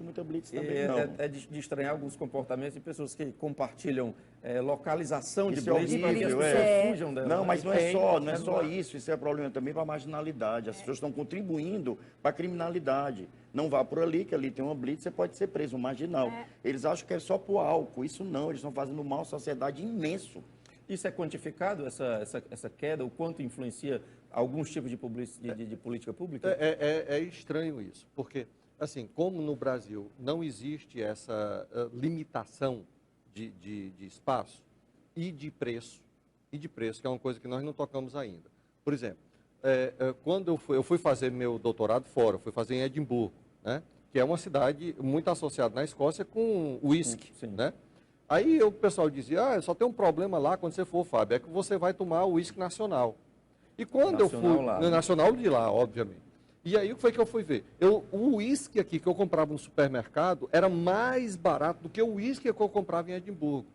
muita blitz também, não. É de estranhar alguns comportamentos de pessoas que compartilham localização de Isso blitz para que as pessoas fujam dela. Não, mas não é só isso. Isso é problema também para a marginalidade. As pessoas estão contribuindo para a criminalidade. Não vá por ali, que ali tem uma blitz, você pode ser preso, um marginal. Eles acham que é só por álcool. Isso não, eles estão fazendo mal à sociedade imenso. Isso é quantificado, essa queda? O quanto influencia alguns tipos de política pública? É estranho isso, porque, assim, como no Brasil não existe essa limitação de espaço e de preço, que é uma coisa que nós não tocamos ainda. Por exemplo, quando eu fui fazer meu doutorado fora, fui fazer em Edimburgo, né, que é uma cidade muito associada na Escócia com uísque, né? Aí o pessoal dizia, só tem um problema lá quando você for, Fábio, é que você vai tomar o uísque nacional. E quando eu fui, no nacional de lá, obviamente. E aí o que foi que eu fui ver? O uísque aqui que eu comprava no supermercado era mais barato do que o uísque que eu comprava em Edimburgo.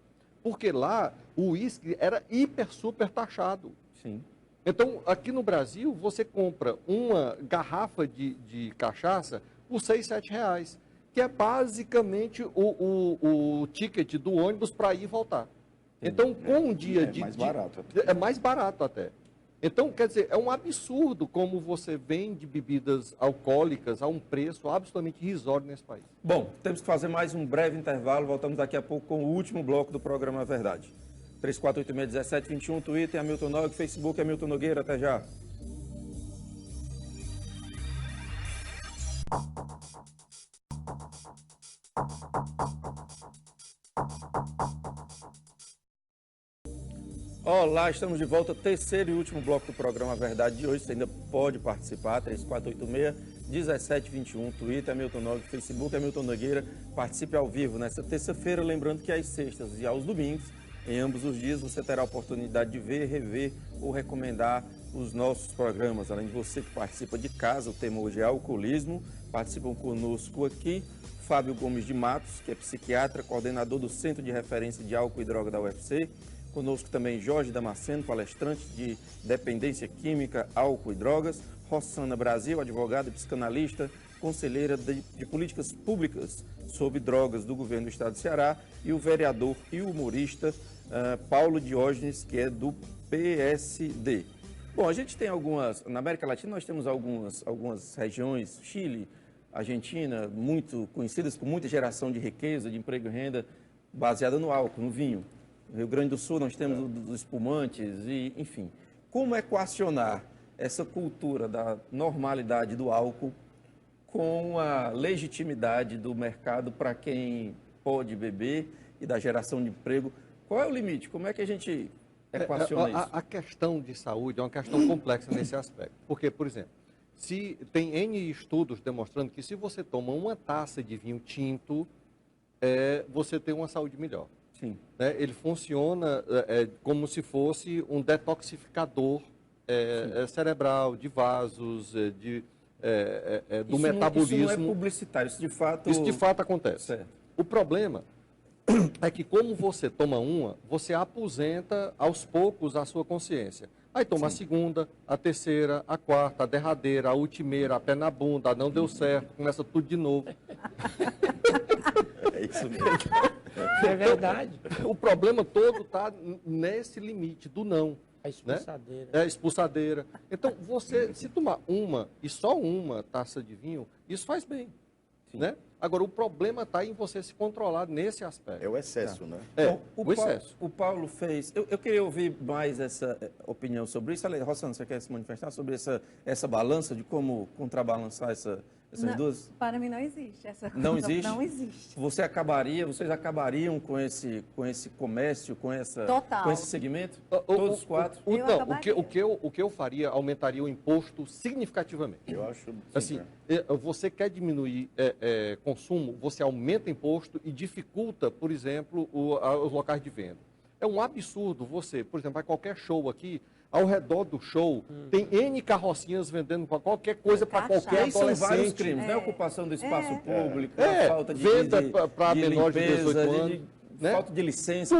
Porque lá o uísque era super taxado. Sim. Então, aqui no Brasil, você compra uma garrafa de cachaça por R$6, R$7, que é basicamente o ticket do ônibus para ir e voltar. Então, com um dia de... mais barato. É mais barato até. Então, quer dizer, é um absurdo como você vende bebidas alcoólicas a um preço absolutamente irrisório nesse país. Bom, temos que fazer mais um breve intervalo. Voltamos daqui a pouco com o último bloco do programa Verdade. 3486-1721, Twitter, Hamilton Nogue, Facebook, Hamilton Nogueira. Até já. Olá, estamos de volta, terceiro e último bloco do programa Verdade de hoje. Você ainda pode participar, 3486-1721, Twitter, Hamilton Nogue, Facebook, Hamilton Nogueira. Participe ao vivo nesta terça-feira, lembrando que às sextas e aos domingos, em ambos os dias, você terá a oportunidade de ver, rever ou recomendar os nossos programas. Além de você que participa de casa, o tema hoje é alcoolismo. Participam conosco aqui Fábio Gomes de Matos, que é psiquiatra, coordenador do Centro de Referência de Álcool e Droga da UFC. Conosco também Jorge Damasceno, palestrante de dependência química, álcool e drogas. Rossana Brasil, advogada e psicanalista, conselheira de políticas públicas sobre drogas do governo do estado do Ceará. E o vereador e humorista Paulo Diógenes, que é do PSD. Bom, a gente tem na América Latina nós temos algumas regiões, Chile, Argentina, muito conhecidas com muita geração de riqueza, de emprego e renda, baseada no álcool, no vinho. No Rio Grande do Sul nós temos os espumantes, e, enfim. Como equacionar essa cultura da normalidade do álcool com a legitimidade do mercado para quem pode beber e da geração de emprego? Qual é o limite? Como é que a gente equaciona isso? A questão de saúde é uma questão complexa nesse aspecto. Porque, por exemplo, se tem N estudos demonstrando que se você toma uma taça de vinho tinto, você tem uma saúde melhor. Sim. Ele funciona como se fosse um detoxificador cerebral, de vasos, do metabolismo. Isso não é publicitário, isso de fato acontece. Certo. O problema é que como você toma você aposenta aos poucos a sua consciência. Aí toma a segunda, a terceira, a quarta, a derradeira, a ultimeira, a pé na bunda, não deu certo, começa tudo de novo. É isso mesmo. É verdade. O problema todo está nesse limite do não. A expulsadeira. Né? É a expulsadeira. Então, você, se tomar uma e só uma taça de vinho, isso faz bem. Né? Agora, o problema está em você se controlar nesse aspecto. É o excesso, né? Bom, o excesso. O Paulo fez. Eu queria ouvir mais essa opinião sobre isso. Ale, Rossana, você quer se manifestar sobre essa balança, de como contrabalançar essas duas? Para mim não existe essa coisa. Não existe? Não existe. Vocês acabariam com esse comércio, com Total. esse segmento? Todos os quatro? Eu acabaria. O que eu faria, aumentaria o imposto significativamente. Eu acho. Assim, você quer diminuir consumo, você aumenta imposto e dificulta, por exemplo, os locais de venda. É um absurdo você, por exemplo, vai qualquer show aqui, ao redor do show, tem N carrocinhas vendendo para qualquer coisa, para qualquer Aí são vários adolescente. crimes, né? Ocupação do espaço público, falta de venda para menores de limpeza, 18 anos, né? falta de licença.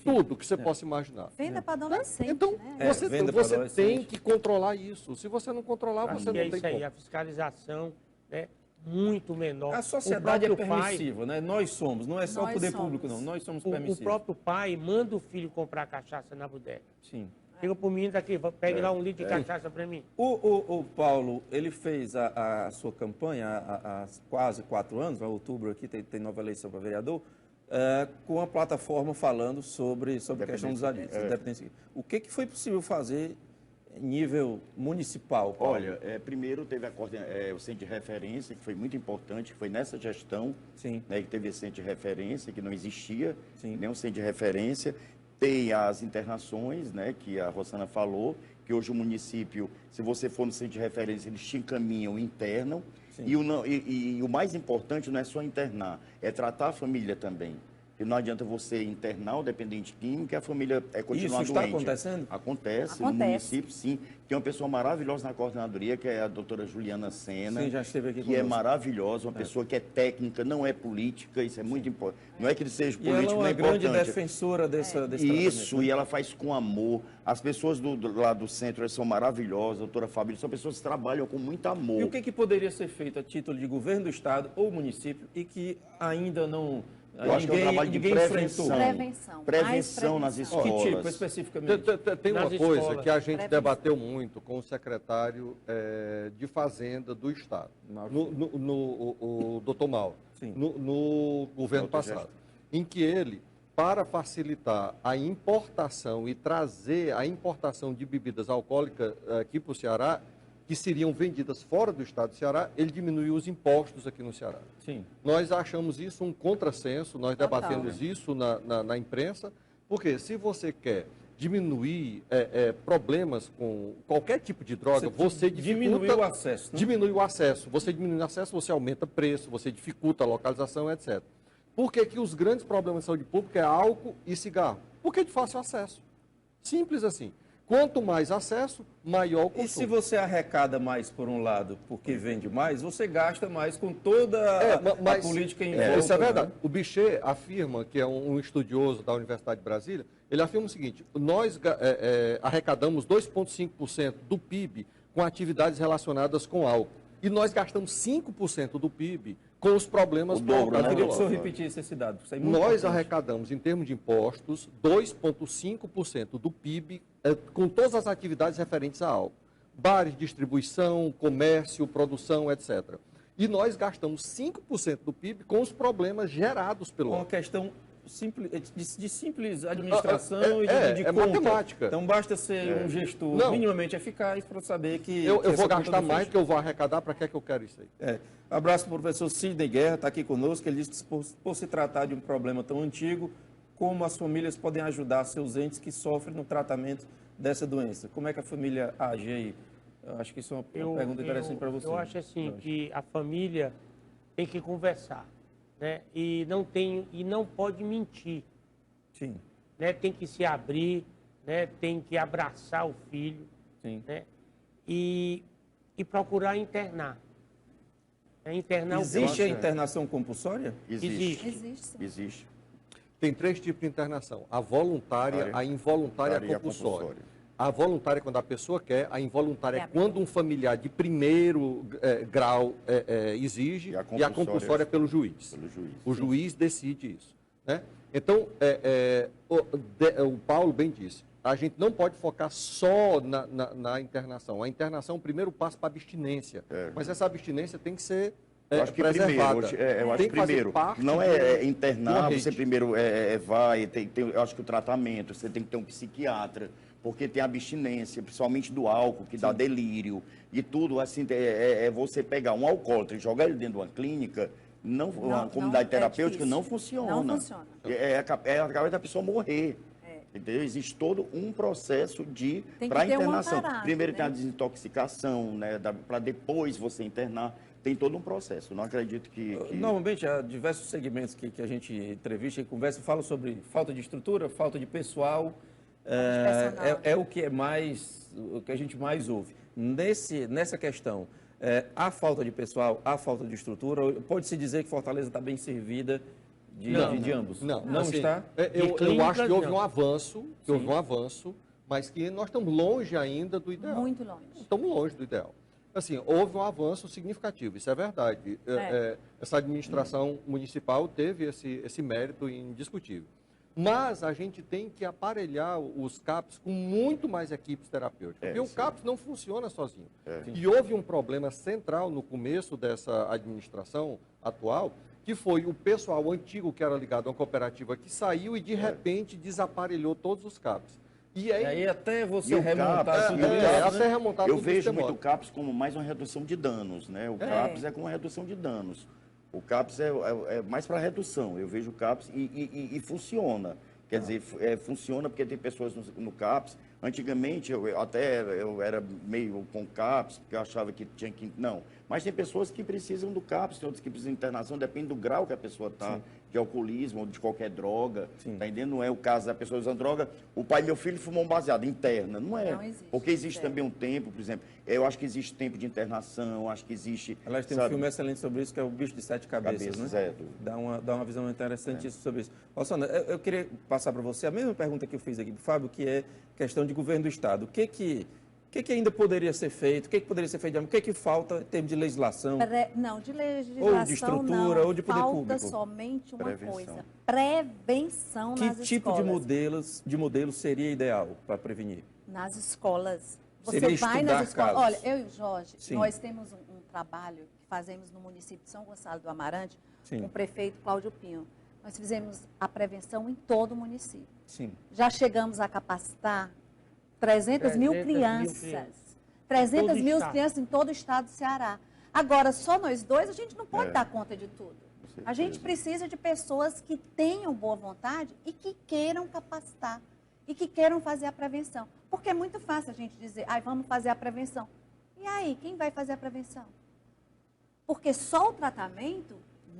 Tudo que você possa imaginar. Venda para adolescente, Então, né? venda pra você adolescente. tem que controlar isso. Se você não controlar, Acho você que não é tem isso aí, como. a fiscalização, né, muito menor. A sociedade é O próprio pai- permissiva, né? Nós somos, não é só o Nós poder somos. público, não. Nós somos O permissivos. próprio pai manda o filho comprar cachaça na bodega. Sim. Chega pro menino daqui, pega lá um litro de cachaça para mim. O Paulo, ele fez a sua campanha há quase 4 anos, em outubro aqui tem nova eleição para vereador, com a plataforma falando sobre a questão dos alimentos. Dependência. O que foi possível fazer em nível municipal, Paulo? Olha, primeiro teve o centro de referência, que foi muito importante, que foi nessa gestão, Sim. né, que teve esse centro de referência, que não existia, Sim. nenhum centro de referência. Tem as internações, né, que a Rossana falou, que hoje o município, se você for no centro de referência, eles te encaminham, internam. E o mais importante não é só internar, é tratar a família também. E não adianta você internar o dependente químico e a família continuar Isso está doente. acontecendo? Acontece. No município, sim. Tem uma pessoa maravilhosa na coordenadoria, que é a doutora Juliana Sena. Sim, já esteve aqui que é conosco. maravilhosa, uma pessoa que é técnica, não é política, isso é muito importante. Não é que ele seja E ela político, é não uma é grande importante. defensora desse Isso, tratamento, né? e ela faz com amor. As pessoas lá do centro elas são maravilhosas, a doutora Fabíola, são pessoas que trabalham com muito amor. E o que poderia ser feito a título de governo do Estado ou município e que ainda não... Eu acho que é um trabalho de prevenção. Prevenção nas escolas. Que tipo, especificamente? Tem uma Nas coisa escolas. que a gente Prevenção. debateu muito com o secretário de Fazenda do Estado, o doutor Mauro, Sim. no governo Outra passado, gestão. em que ele, para facilitar a importação e trazer a importação de bebidas alcoólicas aqui para o Ceará, que seriam vendidas fora do estado do Ceará, ele diminuiu os impostos aqui no Ceará. Sim. Nós achamos isso um contrassenso, nós Total. debatemos isso na imprensa, porque se você quer diminuir problemas com qualquer tipo de droga, você dificulta... Diminuir o acesso, né? Diminui o acesso. Você diminui o acesso, você aumenta preço, você dificulta a localização, etc. Por que que os grandes problemas de saúde pública é álcool e cigarro? Porque é de fácil acesso. Simples assim. Quanto mais acesso, maior o consumo. E se você arrecada mais por um lado porque vende mais, você gasta mais com toda a política em volta. Isso é verdade. Né? O Bichet afirma, que é um estudioso da Universidade de Brasília, ele afirma o seguinte: nós arrecadamos 2,5% do PIB com atividades relacionadas com álcool. E nós gastamos 5% do PIB com os problemas O dobro, Eu né? queria que o senhor repetisse esse dado. Isso é muito Nós importante. arrecadamos, em termos de impostos, 2,5% do PIB com todas as atividades referentes a álcool. Bares, distribuição, comércio, produção, etc. E nós gastamos 5% do PIB com os problemas gerados pelo Uma álcool. questão de simples administração e de é conta. matemática. Então basta ser um gestor Não. minimamente eficaz para saber que... Eu que essa vou conta gastar não mais fecha. do que eu vou arrecadar, para que é que eu quero isso aí? Abraço para o professor Sidney Guerra, está aqui conosco. Ele disse que por se tratar de um problema tão antigo, como as famílias podem ajudar seus entes que sofrem no tratamento dessa doença? Como é que a família age aí? Eu acho que isso é uma pergunta interessante para você. Eu acho assim, que a família tem que conversar, né? E não pode mentir, Sim, né? Tem que se abrir, né? Tem que abraçar o filho, sim. né? E procurar internar. Internar Existe a o internação compulsória? Existe. Existe, sim. Existe. Tem 3 tipos de internação: a voluntária, a involuntária e a compulsória. A voluntária é quando a pessoa quer, a involuntária é quando um familiar de primeiro grau exige, e a compulsória é pelo juiz. Pelo juiz. O juiz decide isso. Né? Então, o Paulo bem disse, a gente não pode focar só na internação. A internação é o primeiro passo para a abstinência. Mas essa abstinência tem que ser Eu acho que primeiro, eu acho primeiro, não é internar, você primeiro vai, eu acho que o tratamento, você tem que ter um psiquiatra, porque tem abstinência, principalmente do álcool, que dá delírio, e tudo, assim, você pegar um alcoólatra e jogar ele dentro de uma clínica, uma comunidade terapêutica, não funciona. Não funciona. É capaz da pessoa morrer. Entendeu? Existe todo um processo para internação. Primeiro tem a desintoxicação, né, para depois você internar. Tem todo um processo. Não acredito que... Normalmente, há diversos segmentos que a gente entrevista e conversa, falam sobre falta de estrutura, falta de pessoal. O que a gente mais ouve. Nessa questão, a falta de pessoal, a falta de estrutura, pode-se dizer que Fortaleza está bem servida de ambos? Não assim, está? Eu acho que houve um avanço, mas que nós estamos longe ainda do ideal. Muito longe. Estamos longe do ideal. Assim, houve um avanço significativo, isso é verdade. Essa administração municipal teve esse mérito indiscutível. Mas a gente tem que aparelhar os CAPs com muito mais equipes terapêuticas. Porque o CAPs não funciona sozinho. E houve um problema central no começo dessa administração atual, que foi o pessoal antigo que era ligado a uma cooperativa que saiu e, de repente, desaparelhou todos os CAPs. E aí até você remontar tudo isso, eu vejo muito o CAPS como mais uma redução de danos, né? O CAPS é como uma redução de danos. O CAPS é mais para redução. Eu vejo o CAPS e funciona. Quer dizer, funciona porque tem pessoas no CAPS. Antigamente, eu era meio com CAPS, porque eu achava que tinha que... Não. Mas tem pessoas que precisam do CAPS, tem outras que precisam de internação, depende do grau que a pessoa está, de alcoolismo ou de qualquer droga. Está entendendo? Não é o caso da pessoa usando droga. O pai e meu filho fumam um baseado interna. Não é. Não existe, porque existe também um tempo, por exemplo. Eu acho que existe tempo de internação, acho que existe... Aliás, tem um filme excelente sobre isso, que é O Bicho de Sete Cabeças, né? Dá uma visão interessante sobre isso. Sandra, eu queria passar para você a mesma pergunta que eu fiz aqui para o Fábio, que é questão de governo do Estado. O que ainda poderia ser feito? O que poderia ser feito? O que falta em termos de legislação? Não, de legislação ou de estrutura, ou de poder público? Falta somente uma coisa. Prevenção nas escolas. Que tipo de modelo seria ideal para prevenir? Nas escolas. Você seria vai nas escolas. Casos. Olha, eu e o Jorge, nós temos um trabalho que fazemos no município de São Gonçalo do Amarante, com o prefeito Cláudio Pinho. Nós fizemos a prevenção em todo o município. Já chegamos a capacitar 300 mil crianças. 300 mil crianças em todo o estado do Ceará. Agora, só nós dois, a gente não pode dar conta de tudo. A gente precisa de pessoas que tenham boa vontade e que queiram capacitar. E que queiram fazer a prevenção. Porque é muito fácil a gente dizer, vamos fazer a prevenção. E aí, quem vai fazer a prevenção? Porque só o tratamento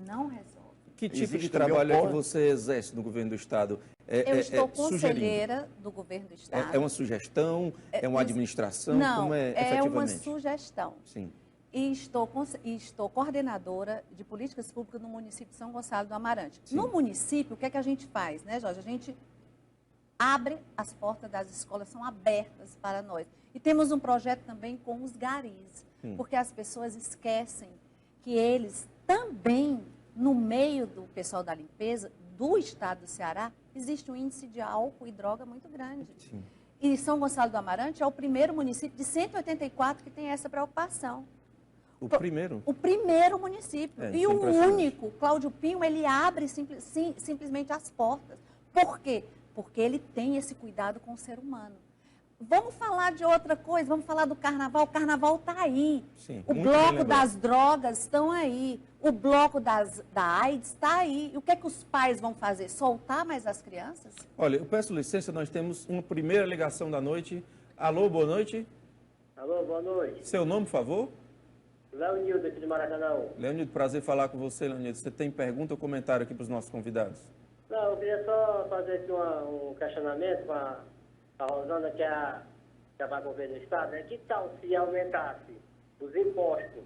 não resolve. Que tipo de trabalho é que você exerce no governo do Estado? Eu estou conselheira do governo do Estado. É uma sugestão? É uma administração? Não, como é uma sugestão. Sim. E estou coordenadora de políticas públicas no município de São Gonçalo do Amarante. Sim. No município, o que é que a gente faz, né, Jorge? A gente abre as portas das escolas, são abertas para nós. E temos um projeto também com os garis, porque as pessoas esquecem que eles também, no meio do pessoal da limpeza, do estado do Ceará, existe um índice de álcool e droga muito grande. Sim. E São Gonçalo do Amarante é o primeiro município de 184 que tem essa preocupação. O primeiro? O primeiro município. E o único, Cláudio Pinho, ele abre simplesmente as portas. Por quê? Porque ele tem esse cuidado com o ser humano. Vamos falar de outra coisa, vamos falar do carnaval. O carnaval está aí. Sim, o bloco das drogas estão aí. O bloco da AIDS está aí. E o que é que os pais vão fazer? Soltar mais as crianças? Olha, eu peço licença, nós temos uma primeira ligação da noite. Alô, boa noite. Alô, boa noite. Seu nome, por favor? Leonildo, aqui de Maracanã. Leonildo, prazer falar com você, Leonildo. Você tem pergunta ou comentário aqui para os nossos convidados? Não, eu queria só fazer aqui um questionamento com a Rosana, que vai governo do Estado, né? Que tal se aumentasse os impostos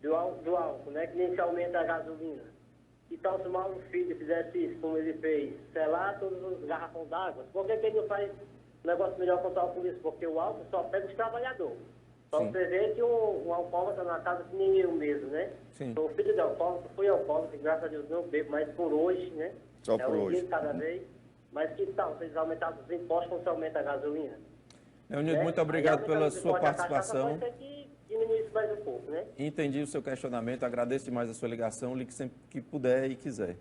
do álcool, né? Que nem se aumenta a gasolina? Que tal se o Mauro Filho fizesse isso, como ele fez? Selar todos os garrafões d'água? Por que ele não faz um negócio melhor contra o alcoolismo? Porque o álcool só pega os trabalhadores. Só você vê que um alcoólatra na casa que nem eu mesmo, né? Sim. Sou filho de alcoólatra, fui alcoólatra, graças a Deus não bebo, mas por hoje, né? Só por hoje. Cada vez. Mas que tal vocês aumentassem os impostos quando se aumenta a gasolina? Leonildo, muito obrigado pela sua participação. diminuísse mais um pouco, né? Entendi o seu questionamento, agradeço demais a sua ligação, ligue sempre que puder e quiser.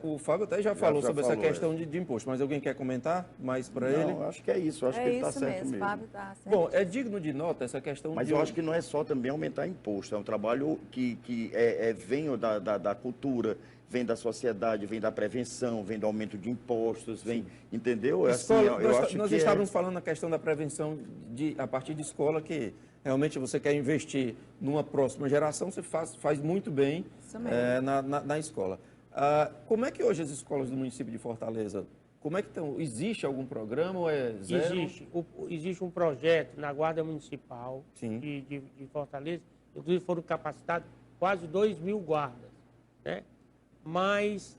O Fábio até já falou sobre essa questão de imposto, mas alguém quer comentar mais para ele? Não, acho que é isso, acho que ele está certo mesmo. Fábio tá certo. Bom, é digno de nota essa questão Mas eu acho que não é só também aumentar imposto, é um trabalho que vem da cultura, vem da sociedade, vem da prevenção, vem do aumento de impostos, vem, entendeu? Nós estávamos falando na questão da prevenção a partir de escola, que realmente você quer investir numa próxima geração, você faz muito bem na escola. Como é que hoje as escolas do município de Fortaleza, como é que estão? Existe algum programa ou é zero? Existe um projeto na Guarda Municipal de Fortaleza, inclusive foram capacitados quase 2.000 guardas, né? Mas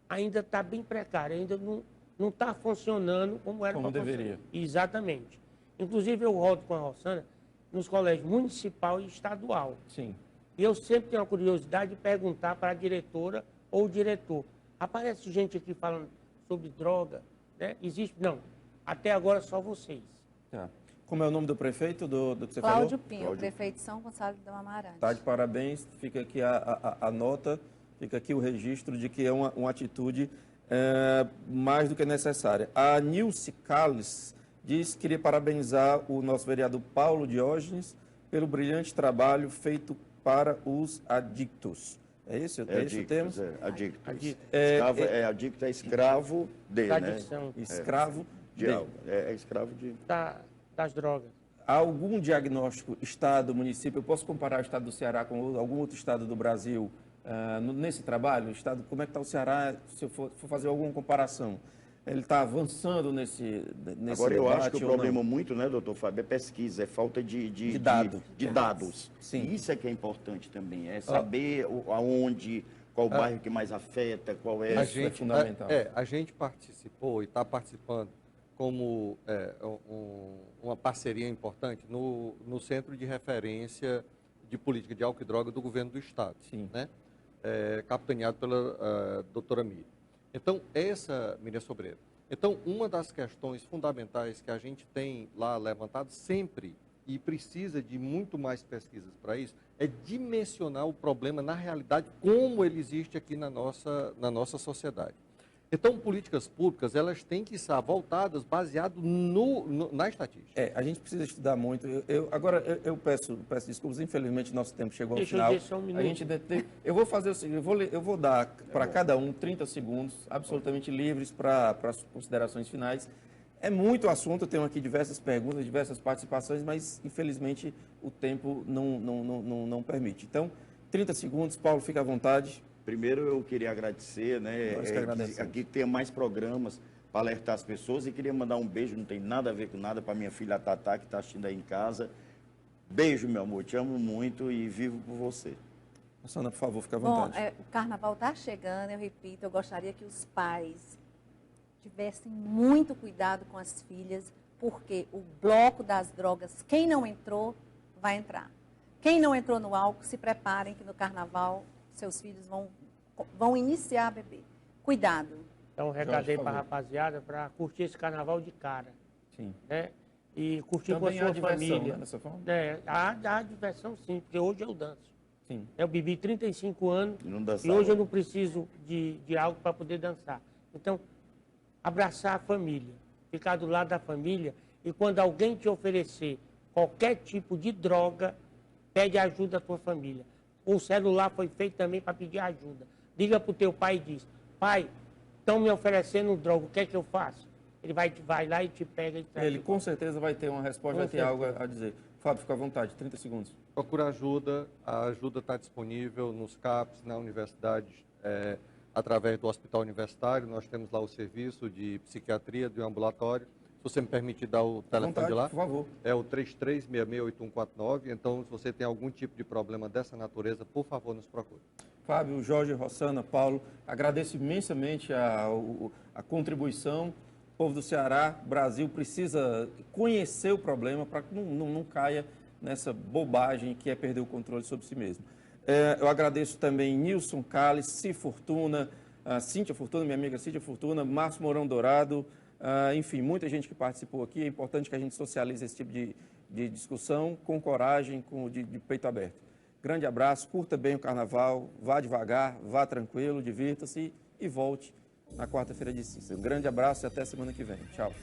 ainda está bem precário, ainda não está funcionando como era. Como deveria. Exatamente. Inclusive eu rodo com a Rossana nos colégios municipal e estadual. Sim. E eu sempre tenho a curiosidade de perguntar para a diretora ou o diretor. Aparece gente aqui falando sobre droga, né? Existe? Não. Até agora só vocês. Tá. Como é o nome do prefeito do que você Cláudio falou? Pinho, prefeito de São Gonçalo do Amarante. Tá, de parabéns. Fica aqui a nota, fica aqui o registro de que é uma atitude mais do que necessária. A Nilce Calles diz que queria parabenizar o nosso vereador Paulo Diógenes pelo brilhante trabalho feito para os adictos. É esse o tema? Adictos. Adicto. Adicto é escravo de, né? Escravo de. É escravo de... Das drogas. Há algum diagnóstico, estado, município, eu posso comparar o estado do Ceará com algum outro estado do Brasil nesse trabalho? Estado, como é que está o Ceará, se eu for fazer alguma comparação? Ele está avançando nesse Agora, eu acho que o não? problema muito, né, doutor Fábio, é pesquisa, é falta de dados. Sim. Isso é que é importante também, é saber aonde, qual bairro que mais afeta, qual é... Isso é fundamental. A gente participou e está participando como uma parceria importante no Centro de Referência de Política de Álcool e Droga do Governo do Estado, né? Capitaneado pela doutora Miriam. Então, Miriam Sobreira. Então, uma das questões fundamentais que a gente tem lá levantado sempre, e precisa de muito mais pesquisas para isso, é dimensionar o problema na realidade, como ele existe aqui na nossa sociedade. Então, políticas públicas, elas têm que estar voltadas, baseado na estatística. A gente precisa estudar muito. Agora, eu peço desculpas, infelizmente, nosso tempo chegou ao final. Deixa eu um minuto. Eu vou fazer o seguinte, eu vou dar para cada um 30 segundos, absolutamente livres para as considerações finais. É muito assunto, eu tenho aqui diversas perguntas, diversas participações, mas, infelizmente, o tempo não permite. Então, 30 segundos, Paulo, fica à vontade. Primeiro, eu queria agradecer, né, aqui ter mais programas para alertar as pessoas e queria mandar um beijo, não tem nada a ver com nada, para minha filha Tatá, que está assistindo aí em casa. Beijo, meu amor, te amo muito e vivo por você. Sandra, por favor, fica à vontade. Bom, o carnaval está chegando, eu repito, eu gostaria que os pais tivessem muito cuidado com as filhas, porque o bloco das drogas, quem não entrou, vai entrar. Quem não entrou no álcool, se preparem que no carnaval seus filhos vão iniciar a beber. Cuidado. Então, um recado aí para a rapaziada, para curtir esse carnaval de cara. Sim. Né? E curtir também com a sua família. Diversão, né, dessa forma? Há diversão, sim, porque hoje eu danço. Sim. Eu bebi 35 anos e hoje eu não preciso de algo para poder dançar. Então, abraçar a família, ficar do lado da família e quando alguém te oferecer qualquer tipo de droga, pede ajuda à tua família. O celular foi feito também para pedir ajuda. Liga para o teu pai e diz, pai, estão me oferecendo droga, o que é que eu faço? Ele vai lá e te pega e traz. Ele com certeza vai ter uma resposta, vai ter algo a dizer. Fábio, fica à vontade, 30 segundos. Procura ajuda, a ajuda está disponível nos CAPs, na universidade, através do hospital universitário, nós temos lá o serviço de psiquiatria do ambulatório. Se você me permitir dar o telefone de lá, por favor. É o 33668149. Então, se você tem algum tipo de problema dessa natureza, por favor, nos procure. Fábio, Jorge, Rossana, Paulo, agradeço imensamente a contribuição. O povo do Ceará, Brasil, precisa conhecer o problema para que não caia nessa bobagem que é perder o controle sobre si mesmo. Eu agradeço também Nilson Calles, Cíntia Fortuna, minha amiga Cíntia Fortuna, Márcio Mourão Dourado, Enfim, muita gente que participou aqui. É importante que a gente socialize esse tipo de discussão com coragem, de peito aberto. Grande abraço, curta bem o carnaval, vá devagar, vá tranquilo, divirta-se e volte na quarta-feira de cinza. Um grande abraço e até semana que vem. Tchau.